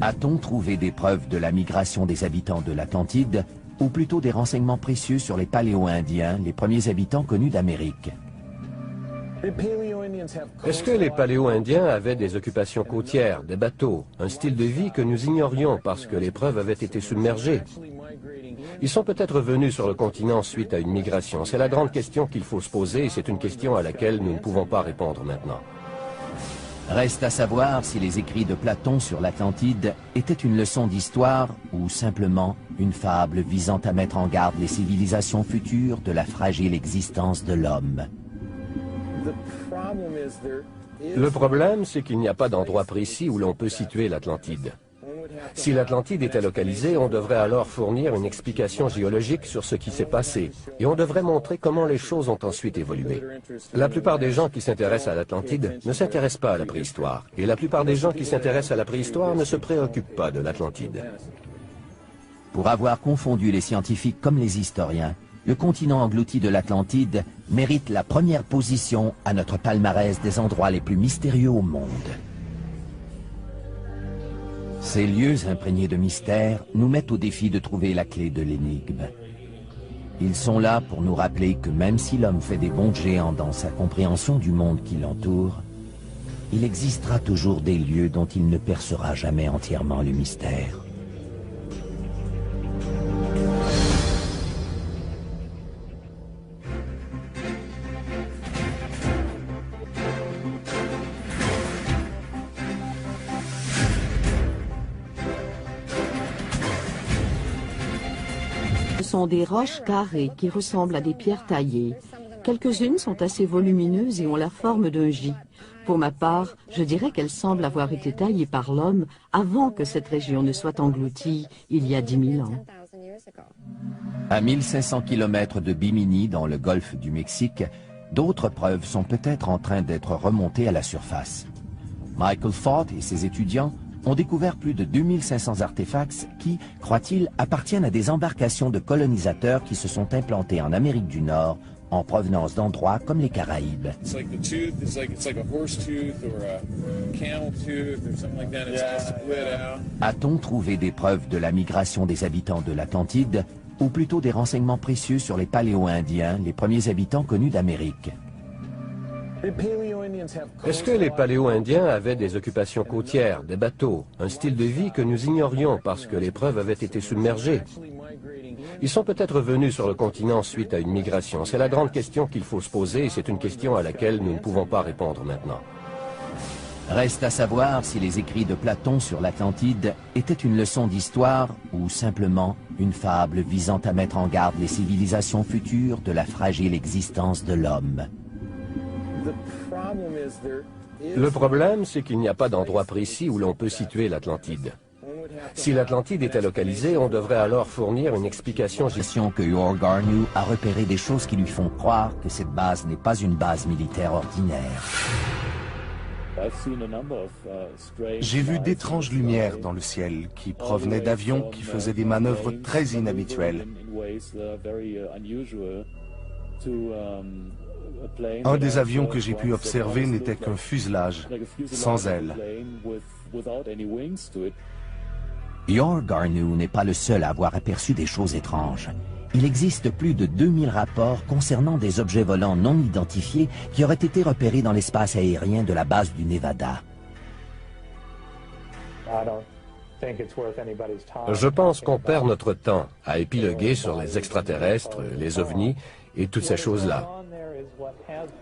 A-t-on trouvé des preuves de la migration des habitants de l'Atlantide, ou plutôt des renseignements précieux sur les Paléo-Indiens, les premiers habitants connus d'Amérique? Est-ce que les Paléo-Indiens avaient des occupations côtières, des bateaux, un style de vie que nous ignorions parce que les preuves avaient été submergées? Ils sont peut-être venus sur le continent suite à une migration. C'est la grande question qu'il faut se poser et c'est une question à laquelle nous ne pouvons pas répondre maintenant. Reste à savoir si les écrits de Platon sur l'Atlantide étaient une leçon d'histoire ou simplement une fable visant à mettre en garde les civilisations futures de la fragile existence de l'homme. Le problème, c'est qu'il n'y a pas d'endroit précis où l'on peut situer l'Atlantide. Si l'Atlantide était localisée, on devrait alors fournir une explication géologique sur ce qui s'est passé, et on devrait montrer comment les choses ont ensuite évolué. La plupart des gens qui s'intéressent à l'Atlantide ne s'intéressent pas à la préhistoire, et la plupart des gens qui s'intéressent à la préhistoire ne se préoccupent pas de l'Atlantide. Pour avoir confondu les scientifiques comme les historiens, le continent englouti de l'Atlantide mérite la première position à notre palmarès des endroits les plus mystérieux au monde. Ces lieux imprégnés de mystère nous mettent au défi de trouver la clé de l'énigme. Ils sont là pour nous rappeler que même si l'homme fait des bonds de géant dans sa compréhension du monde qui l'entoure, il existera toujours des lieux dont il ne percera jamais entièrement le mystère. Ce sont des roches carrées qui ressemblent à des pierres taillées. Quelques-unes sont assez volumineuses et ont la forme d'un J. Pour ma part, je dirais qu'elles semblent avoir été taillées par l'homme avant que cette région ne soit engloutie il y a 10 000 ans. À 1500 km de Bimini, dans le golfe du Mexique, d'autres preuves sont peut-être en train d'être remontées à la surface. Michael Fott et ses étudiants ont découvert plus de 2500 artefacts qui, croient-ils, appartiennent à des embarcations de colonisateurs qui se sont implantés en Amérique du Nord en provenance d'endroits comme les Caraïbes. A-t-on trouvé des preuves de la migration des habitants de l'Atlantide, ou plutôt des renseignements précieux sur les Paléo-Indiens, les premiers habitants connus d'Amérique? Est-ce que les Paléo-Indiens avaient des occupations côtières, des bateaux, un style de vie que nous ignorions parce que les preuves avaient été submergées? Ils sont peut-être venus sur le continent suite à une migration. C'est la grande question qu'il faut se poser et c'est une question à laquelle nous ne pouvons pas répondre maintenant. Reste à savoir si les écrits de Platon sur l'Atlantide étaient une leçon d'histoire ou simplement une fable visant à mettre en garde les civilisations futures de la fragile existence de l'homme. Le problème, c'est qu'il n'y a pas d'endroit précis où l'on peut situer l'Atlantide. Si l'Atlantide était localisée, on devrait alors fournir une explication géologique. Que Yor Garneau a repéré des choses qui lui font croire que cette base n'est pas une base militaire ordinaire. J'ai vu d'étranges lumières dans le ciel qui provenaient d'avions qui faisaient des manœuvres très inhabituelles. Un des avions que j'ai pu observer n'était qu'un fuselage, sans ailes. Yor Garneau n'est pas le seul à avoir aperçu des choses étranges. Il existe plus de 2000 rapports concernant des objets volants non identifiés qui auraient été repérés dans l'espace aérien de la base du Nevada. Je pense qu'on perd notre temps à épiloguer sur les extraterrestres, les ovnis et toutes ces choses-là.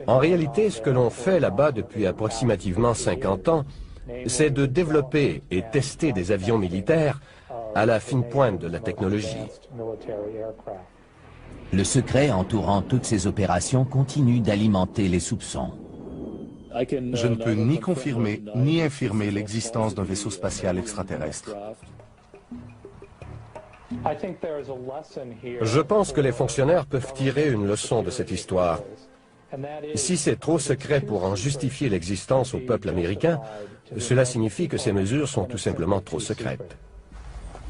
En réalité, ce que l'on fait là-bas depuis approximativement 50 ans, c'est de développer et tester des avions militaires à la fine pointe de la technologie. Le secret entourant toutes ces opérations continue d'alimenter les soupçons. Je ne peux ni confirmer ni infirmer l'existence d'un vaisseau spatial extraterrestre. Je pense que les fonctionnaires peuvent tirer une leçon de cette histoire. Si c'est trop secret pour en justifier l'existence au peuple américain, cela signifie que ces mesures sont tout simplement trop secrètes.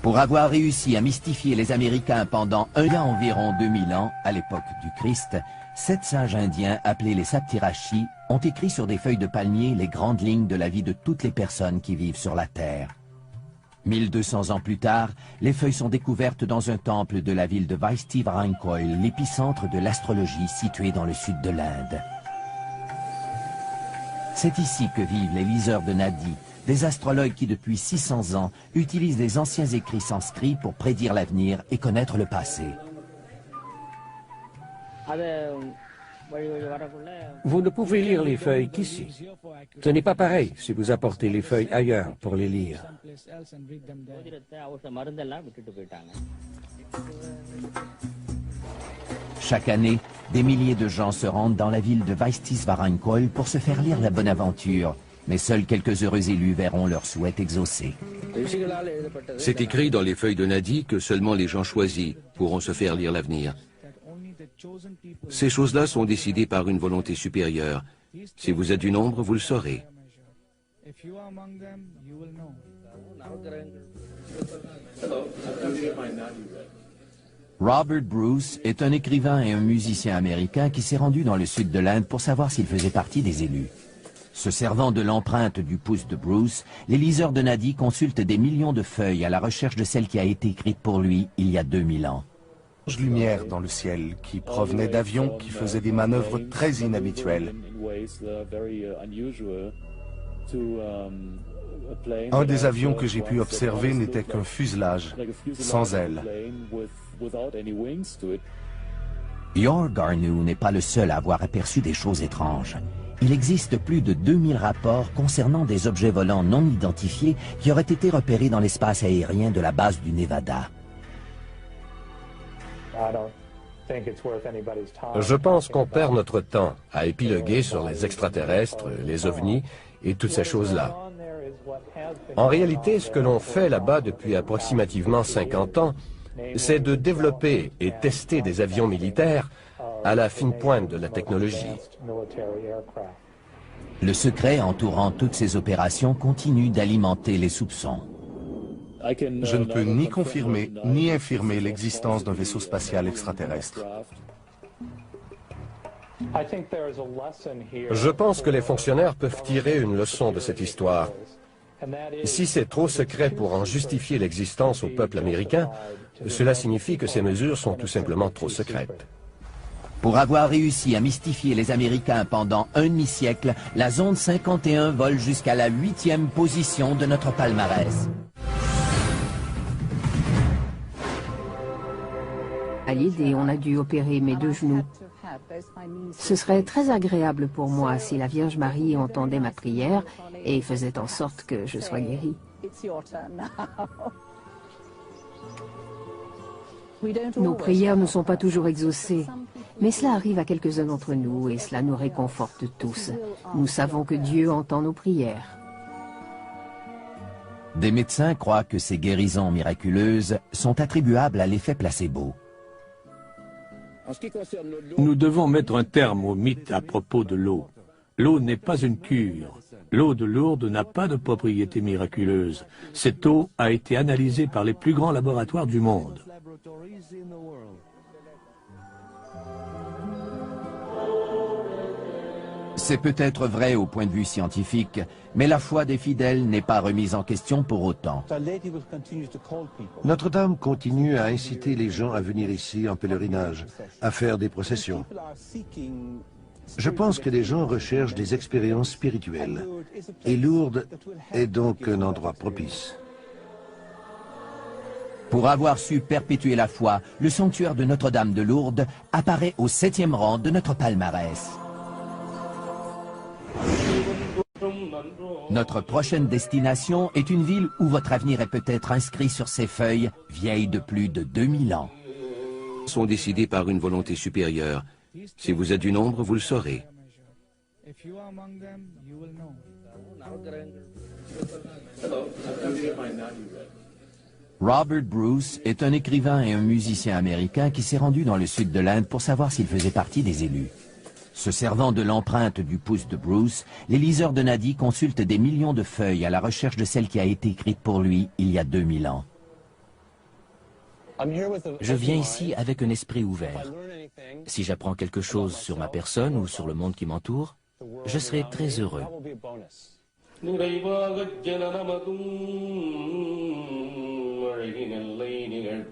Pour avoir réussi à mystifier les Américains pendant il y a environ 2000 ans, à l'époque du Christ, 7 sages indiens appelés les Saptirashi ont écrit sur des feuilles de palmier les grandes lignes de la vie de toutes les personnes qui vivent sur la Terre. 1200 ans plus tard, les feuilles sont découvertes dans un temple de la ville de Vaistivarainkoil, l'épicentre de l'astrologie situé dans le sud de l'Inde. C'est ici que vivent les liseurs de Nadi, des astrologues qui depuis 600 ans utilisent les anciens écrits sanscrits pour prédire l'avenir et connaître le passé. Vous ne pouvez lire les feuilles qu'ici. Ce n'est pas pareil si vous apportez les feuilles ailleurs pour les lire. Chaque année, des milliers de gens se rendent dans la ville de Vaistivarainkoil pour se faire lire la bonne aventure, mais seuls quelques heureux élus verront leurs souhaits exaucés. C'est écrit dans les feuilles de Nadi que seulement les gens choisis pourront se faire lire l'avenir. Ces choses-là sont décidées par une volonté supérieure. Si vous êtes du nombre, vous le saurez. Robert Bruce est un écrivain et un musicien américain qui s'est rendu dans le sud de l'Inde pour savoir s'il faisait partie des élus. Se servant de l'empreinte du pouce de Bruce, les liseurs de Nadi consultent des millions de feuilles à la recherche de celle qui a été écrite pour lui il y a 2000 ans. Lumière dans le ciel qui provenait d'avions qui faisaient des manœuvres très inhabituelles. Un des avions que j'ai pu observer n'était qu'un fuselage, sans ailes. Yor Garnu n'est pas le seul à avoir aperçu des choses étranges. Il existe plus de 2000 rapports concernant des objets volants non identifiés qui auraient été repérés dans l'espace aérien de la base du Nevada. Je pense qu'on perd notre temps à épiloguer sur les extraterrestres, les ovnis et toutes ces choses-là. En réalité, ce que l'on fait là-bas depuis approximativement 50 ans, c'est de développer et tester des avions militaires à la fine pointe de la technologie. Le secret entourant toutes ces opérations continue d'alimenter les soupçons. Je ne peux ni confirmer ni infirmer l'existence d'un vaisseau spatial extraterrestre. Je pense que les fonctionnaires peuvent tirer une leçon de cette histoire. Si c'est trop secret pour en justifier l'existence au peuple américain, cela signifie que ces mesures sont tout simplement trop secrètes. Pour avoir réussi à mystifier les Américains pendant un demi-siècle, la zone 51 vole jusqu'à la 8e position de notre palmarès. Et on a dû opérer mes 2 genoux. Ce serait très agréable pour moi si la Vierge Marie entendait ma prière et faisait en sorte que je sois guérie. Nos prières ne sont pas toujours exaucées, mais cela arrive à quelques-uns d'entre nous et cela nous réconforte tous. Nous savons que Dieu entend nos prières. Des médecins croient que ces guérisons miraculeuses sont attribuables à l'effet placebo. Nous devons mettre un terme au mythe à propos de l'eau. L'eau n'est pas une cure. L'eau de Lourdes n'a pas de propriété miraculeuse. Cette eau a été analysée par les plus grands laboratoires du monde. C'est peut-être vrai au point de vue scientifique, mais la foi des fidèles n'est pas remise en question pour autant. Notre-Dame continue à inciter les gens à venir ici en pèlerinage, à faire des processions. Je pense que les gens recherchent des expériences spirituelles. Et Lourdes est donc un endroit propice. Pour avoir su perpétuer la foi, le sanctuaire de Notre-Dame de Lourdes apparaît au 7e rang de notre palmarès. Notre prochaine destination est une ville où votre avenir est peut-être inscrit sur ses feuilles, vieilles de plus de 2000 ans. Sont décidés par une volonté supérieure. Si vous êtes du nombre, vous le saurez. Robert Bruce est un écrivain et un musicien américain qui s'est rendu dans le sud de l'Inde pour savoir s'il faisait partie des élus. Se servant de l'empreinte du pouce de Bruce, les liseurs de Nadi consultent des millions de feuilles à la recherche de celle qui a été écrite pour lui il y a 2000 ans. Je viens ici avec un esprit ouvert. Si j'apprends quelque chose sur ma personne ou sur le monde qui m'entoure, je serai très heureux.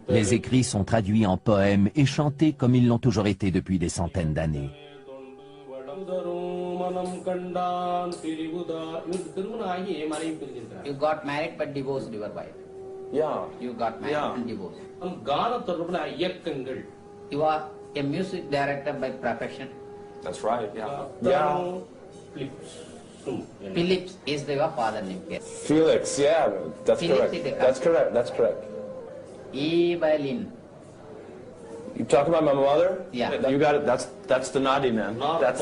Les écrits sont traduits en poèmes et chantés comme ils l'ont toujours été depuis des centaines d'années. You got married but divorced your wife. Yeah. You got married and divorced. இயக்கங்கள். You are a music director by profession. That's right. Yeah. Phillips is your father name. Yes. Felix, yeah, that's Phillips correct. That's correct. That's correct. Evelyn. You talking about my mother? Yeah. You got it. That's the Nadi man. That's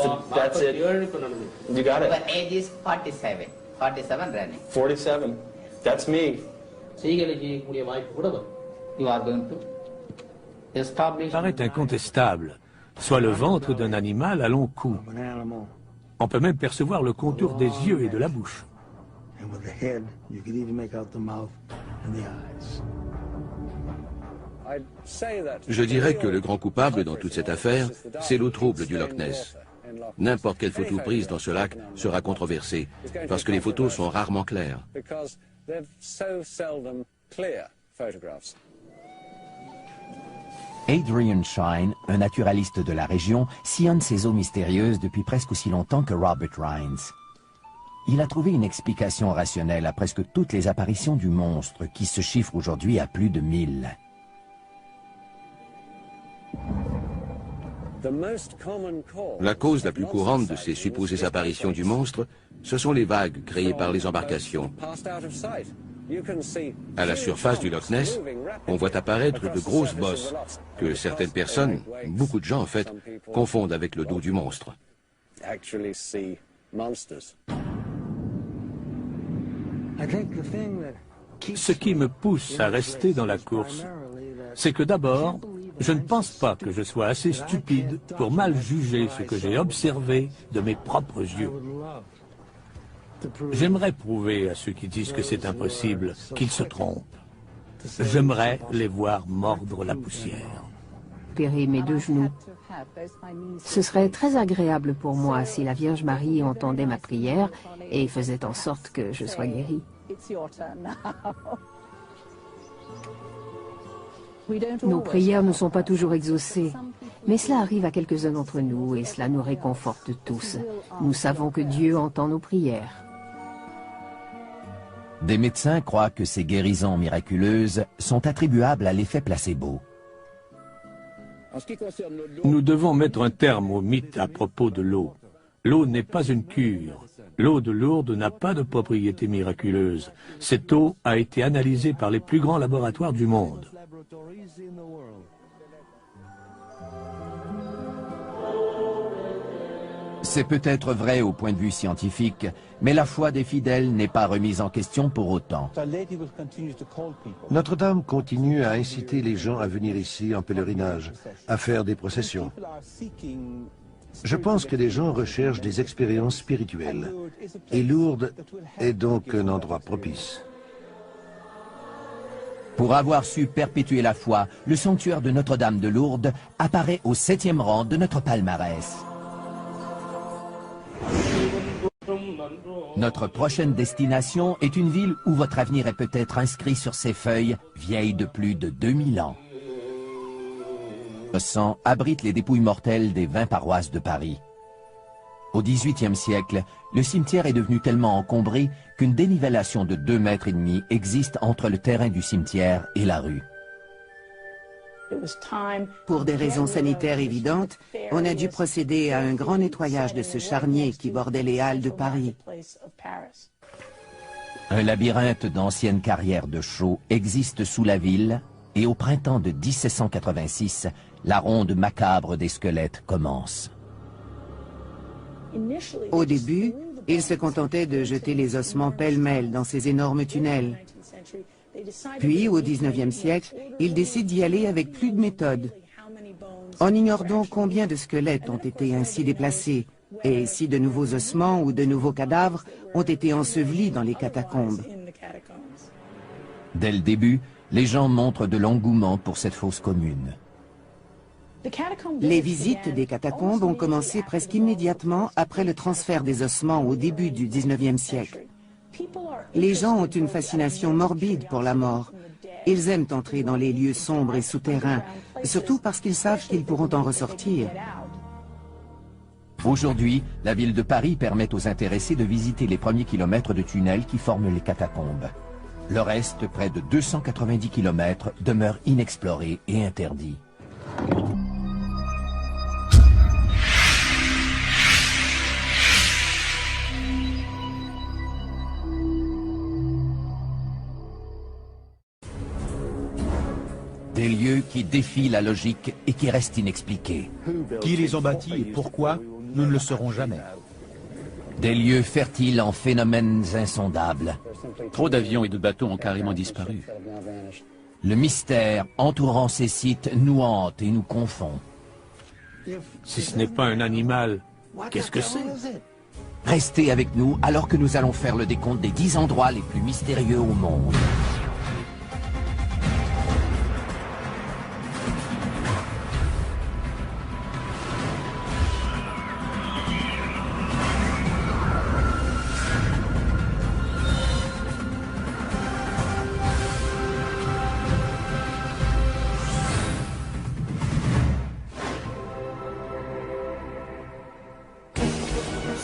it. You got Your it. age is 47. 47 running. 47. That's me. You are going to establish. Paraît incontestable, soit le ventre d'un animal à long cou. On peut même percevoir le contour des yeux et de la bouche. Je dirais que le grand coupable dans toute cette affaire, c'est l'eau trouble du Loch Ness. N'importe quelle photo prise dans ce lac sera controversée, parce que les photos sont rarement claires. Adrian Shine, un naturaliste de la région, sillonne ces eaux mystérieuses depuis presque aussi longtemps que Robert Rines. Il a trouvé une explication rationnelle à presque toutes les apparitions du monstre, qui se chiffrent aujourd'hui à plus de 1000. La cause la plus courante de ces supposées apparitions du monstre, ce sont les vagues créées par les embarcations. À la surface du Loch Ness, on voit apparaître de grosses bosses que certaines personnes, beaucoup de gens en fait, confondent avec le dos du monstre. Ce qui me pousse à rester dans la course, c'est que d'abord, je ne pense pas que je sois assez stupide pour mal juger ce que j'ai observé de mes propres yeux. J'aimerais prouver à ceux qui disent que c'est impossible qu'ils se trompent. J'aimerais les voir mordre la poussière. Opérer mes 2 genoux. Ce serait très agréable pour moi si la Vierge Marie entendait ma prière et faisait en sorte que je sois guérie. Nos prières ne sont pas toujours exaucées, mais cela arrive à quelques-uns d'entre nous et cela nous réconforte tous. Nous savons que Dieu entend nos prières. Des médecins croient que ces guérisons miraculeuses sont attribuables à l'effet placebo. Nous devons mettre un terme au mythe à propos de l'eau. L'eau n'est pas une cure. L'eau de Lourdes n'a pas de propriétés miraculeuses. Cette eau a été analysée par les plus grands laboratoires du monde. C'est peut-être vrai au point de vue scientifique, mais la foi des fidèles n'est pas remise en question pour autant. Notre-Dame continue à inciter les gens à venir ici en pèlerinage, à faire des processions. Je pense que les gens recherchent des expériences spirituelles. Et Lourdes est donc un endroit propice. Pour avoir su perpétuer la foi, le sanctuaire de Notre-Dame de Lourdes apparaît au 7e rang de notre palmarès. Notre prochaine destination est une ville où votre avenir est peut-être inscrit sur ses feuilles, vieilles de plus de 2000 ans. Le sang abrite les dépouilles mortelles des 20 paroisses de Paris. Au XVIIIe siècle, le cimetière est devenu tellement encombré qu'une dénivellation de 2,5 mètres existe entre le terrain du cimetière et la rue. Pour des raisons sanitaires évidentes, on a dû procéder à un grand nettoyage de ce charnier qui bordait les halles de Paris. Un labyrinthe d'anciennes carrières de chaux existe sous la ville et au printemps de 1786, la ronde macabre des squelettes commence. Au début, ils se contentaient de jeter les ossements pêle-mêle dans ces énormes tunnels. Puis, au XIXe siècle, ils décident d'y aller avec plus de méthode. On ignore donc combien de squelettes ont été ainsi déplacés, et si de nouveaux ossements ou de nouveaux cadavres ont été ensevelis dans les catacombes. Dès le début, les gens montrent de l'engouement pour cette fosse commune. Les visites des catacombes ont commencé presque immédiatement après le transfert des ossements au début du XIXe siècle. Les gens ont une fascination morbide pour la mort. Ils aiment entrer dans les lieux sombres et souterrains, surtout parce qu'ils savent qu'ils pourront en ressortir. Aujourd'hui, la ville de Paris permet aux intéressés de visiter les premiers kilomètres de tunnels qui forment les catacombes. Le reste, près de 290 kilomètres, demeure inexploré et interdit. Des lieux qui défient la logique et qui restent inexpliqués. Qui les ont bâtis et pourquoi, nous ne le saurons jamais. Des lieux fertiles en phénomènes insondables. Trop d'avions et de bateaux ont carrément disparu. Le mystère entourant ces sites nous hante et nous confond. Si ce n'est pas un animal, qu'est-ce que c'est? Restez avec nous alors que nous allons faire le décompte des 10 endroits les plus mystérieux au monde.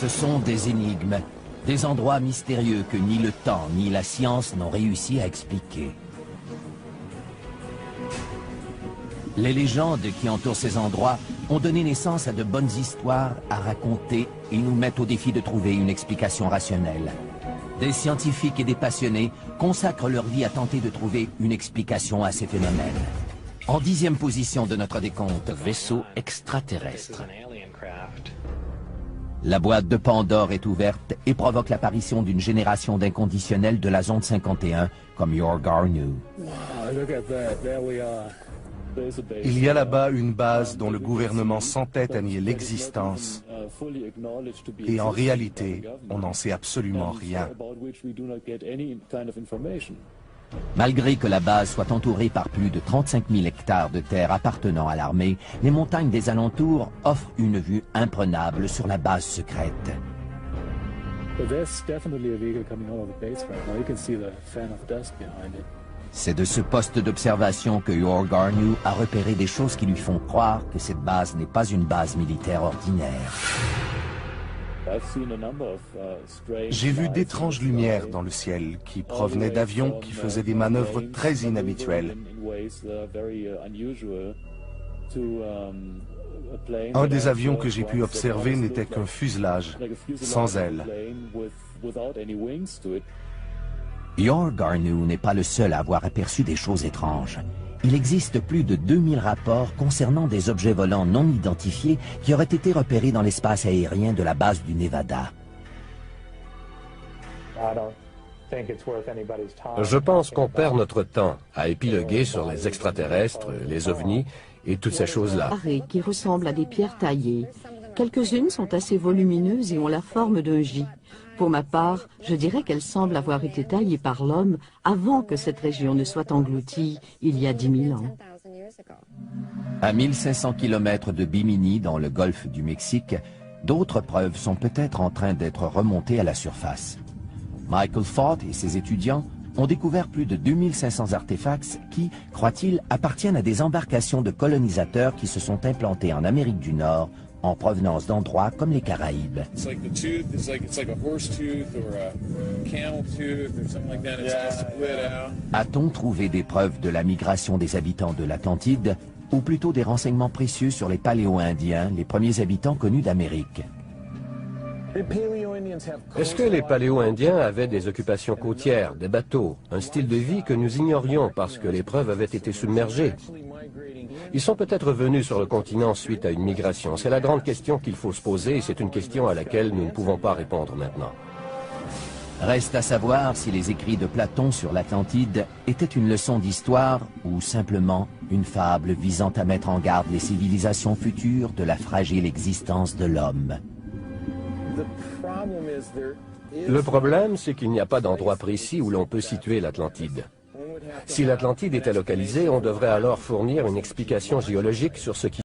Ce sont des énigmes, des endroits mystérieux que ni le temps ni la science n'ont réussi à expliquer. Les légendes qui entourent ces endroits ont donné naissance à de bonnes histoires à raconter et nous mettent au défi de trouver une explication rationnelle. Des scientifiques et des passionnés consacrent leur vie à tenter de trouver une explication à ces phénomènes. En 10e position de notre décompte, Vaisseau extraterrestre. La boîte de Pandore est ouverte et provoque l'apparition d'une génération d'inconditionnels de la zone 51, comme Yor Garnu. Il y a là-bas une base dont le gouvernement s'entête à nier l'existence. Et en réalité, on n'en sait absolument rien. Malgré que la base soit entourée par plus de 35 000 hectares de terre appartenant à l'armée, les montagnes des alentours offrent une vue imprenable sur la base secrète. C'est de ce poste d'observation que Yor Garnu a repéré des choses qui lui font croire que cette base n'est pas une base militaire ordinaire. J'ai vu d'étranges lumières dans le ciel qui provenaient d'avions qui faisaient des manœuvres très inhabituelles. Un des avions que j'ai pu observer n'était qu'un fuselage, sans ailes. Yor Garnu n'est pas le seul à avoir aperçu des choses étranges. Il existe plus de 2000 rapports concernant des objets volants non identifiés qui auraient été repérés dans l'espace aérien de la base du Nevada. Je pense qu'on perd notre temps à épiloguer sur les extraterrestres, les ovnis et toutes ces choses-là. Qui ressemblent à des pierres taillées. Quelques-unes sont assez volumineuses et ont la forme d'un J. Pour ma part, je dirais qu'elles semblent avoir été taillées par l'homme avant que cette région ne soit engloutie il y a 10 000 ans. À 1500 km de Bimini, dans le golfe du Mexique, d'autres preuves sont peut-être en train d'être remontées à la surface. Michael Fort et ses étudiants ont découvert plus de 2500 artefacts qui, croient-ils, appartiennent à des embarcations de colonisateurs qui se sont implantés en Amérique du Nord en provenance d'endroits comme les Caraïbes. A-t-on trouvé des preuves de la migration des habitants de l'Atlantide, ou plutôt des renseignements précieux sur les Paléo-Indiens, les premiers habitants connus d'Amérique? Est-ce que les Paléo-Indiens avaient des occupations côtières, des bateaux, un style de vie que nous ignorions parce que les preuves avaient été submergées? Ils sont peut-être venus sur le continent suite à une migration. C'est la grande question qu'il faut se poser et c'est une question à laquelle nous ne pouvons pas répondre maintenant. Reste à savoir si les écrits de Platon sur l'Atlantide étaient une leçon d'histoire ou simplement une fable visant à mettre en garde les civilisations futures de la fragile existence de l'homme. Le problème, c'est qu'il n'y a pas d'endroit précis où l'on peut situer l'Atlantide. Si l'Atlantide était localisée, on devrait alors fournir une explication géologique sur ce qui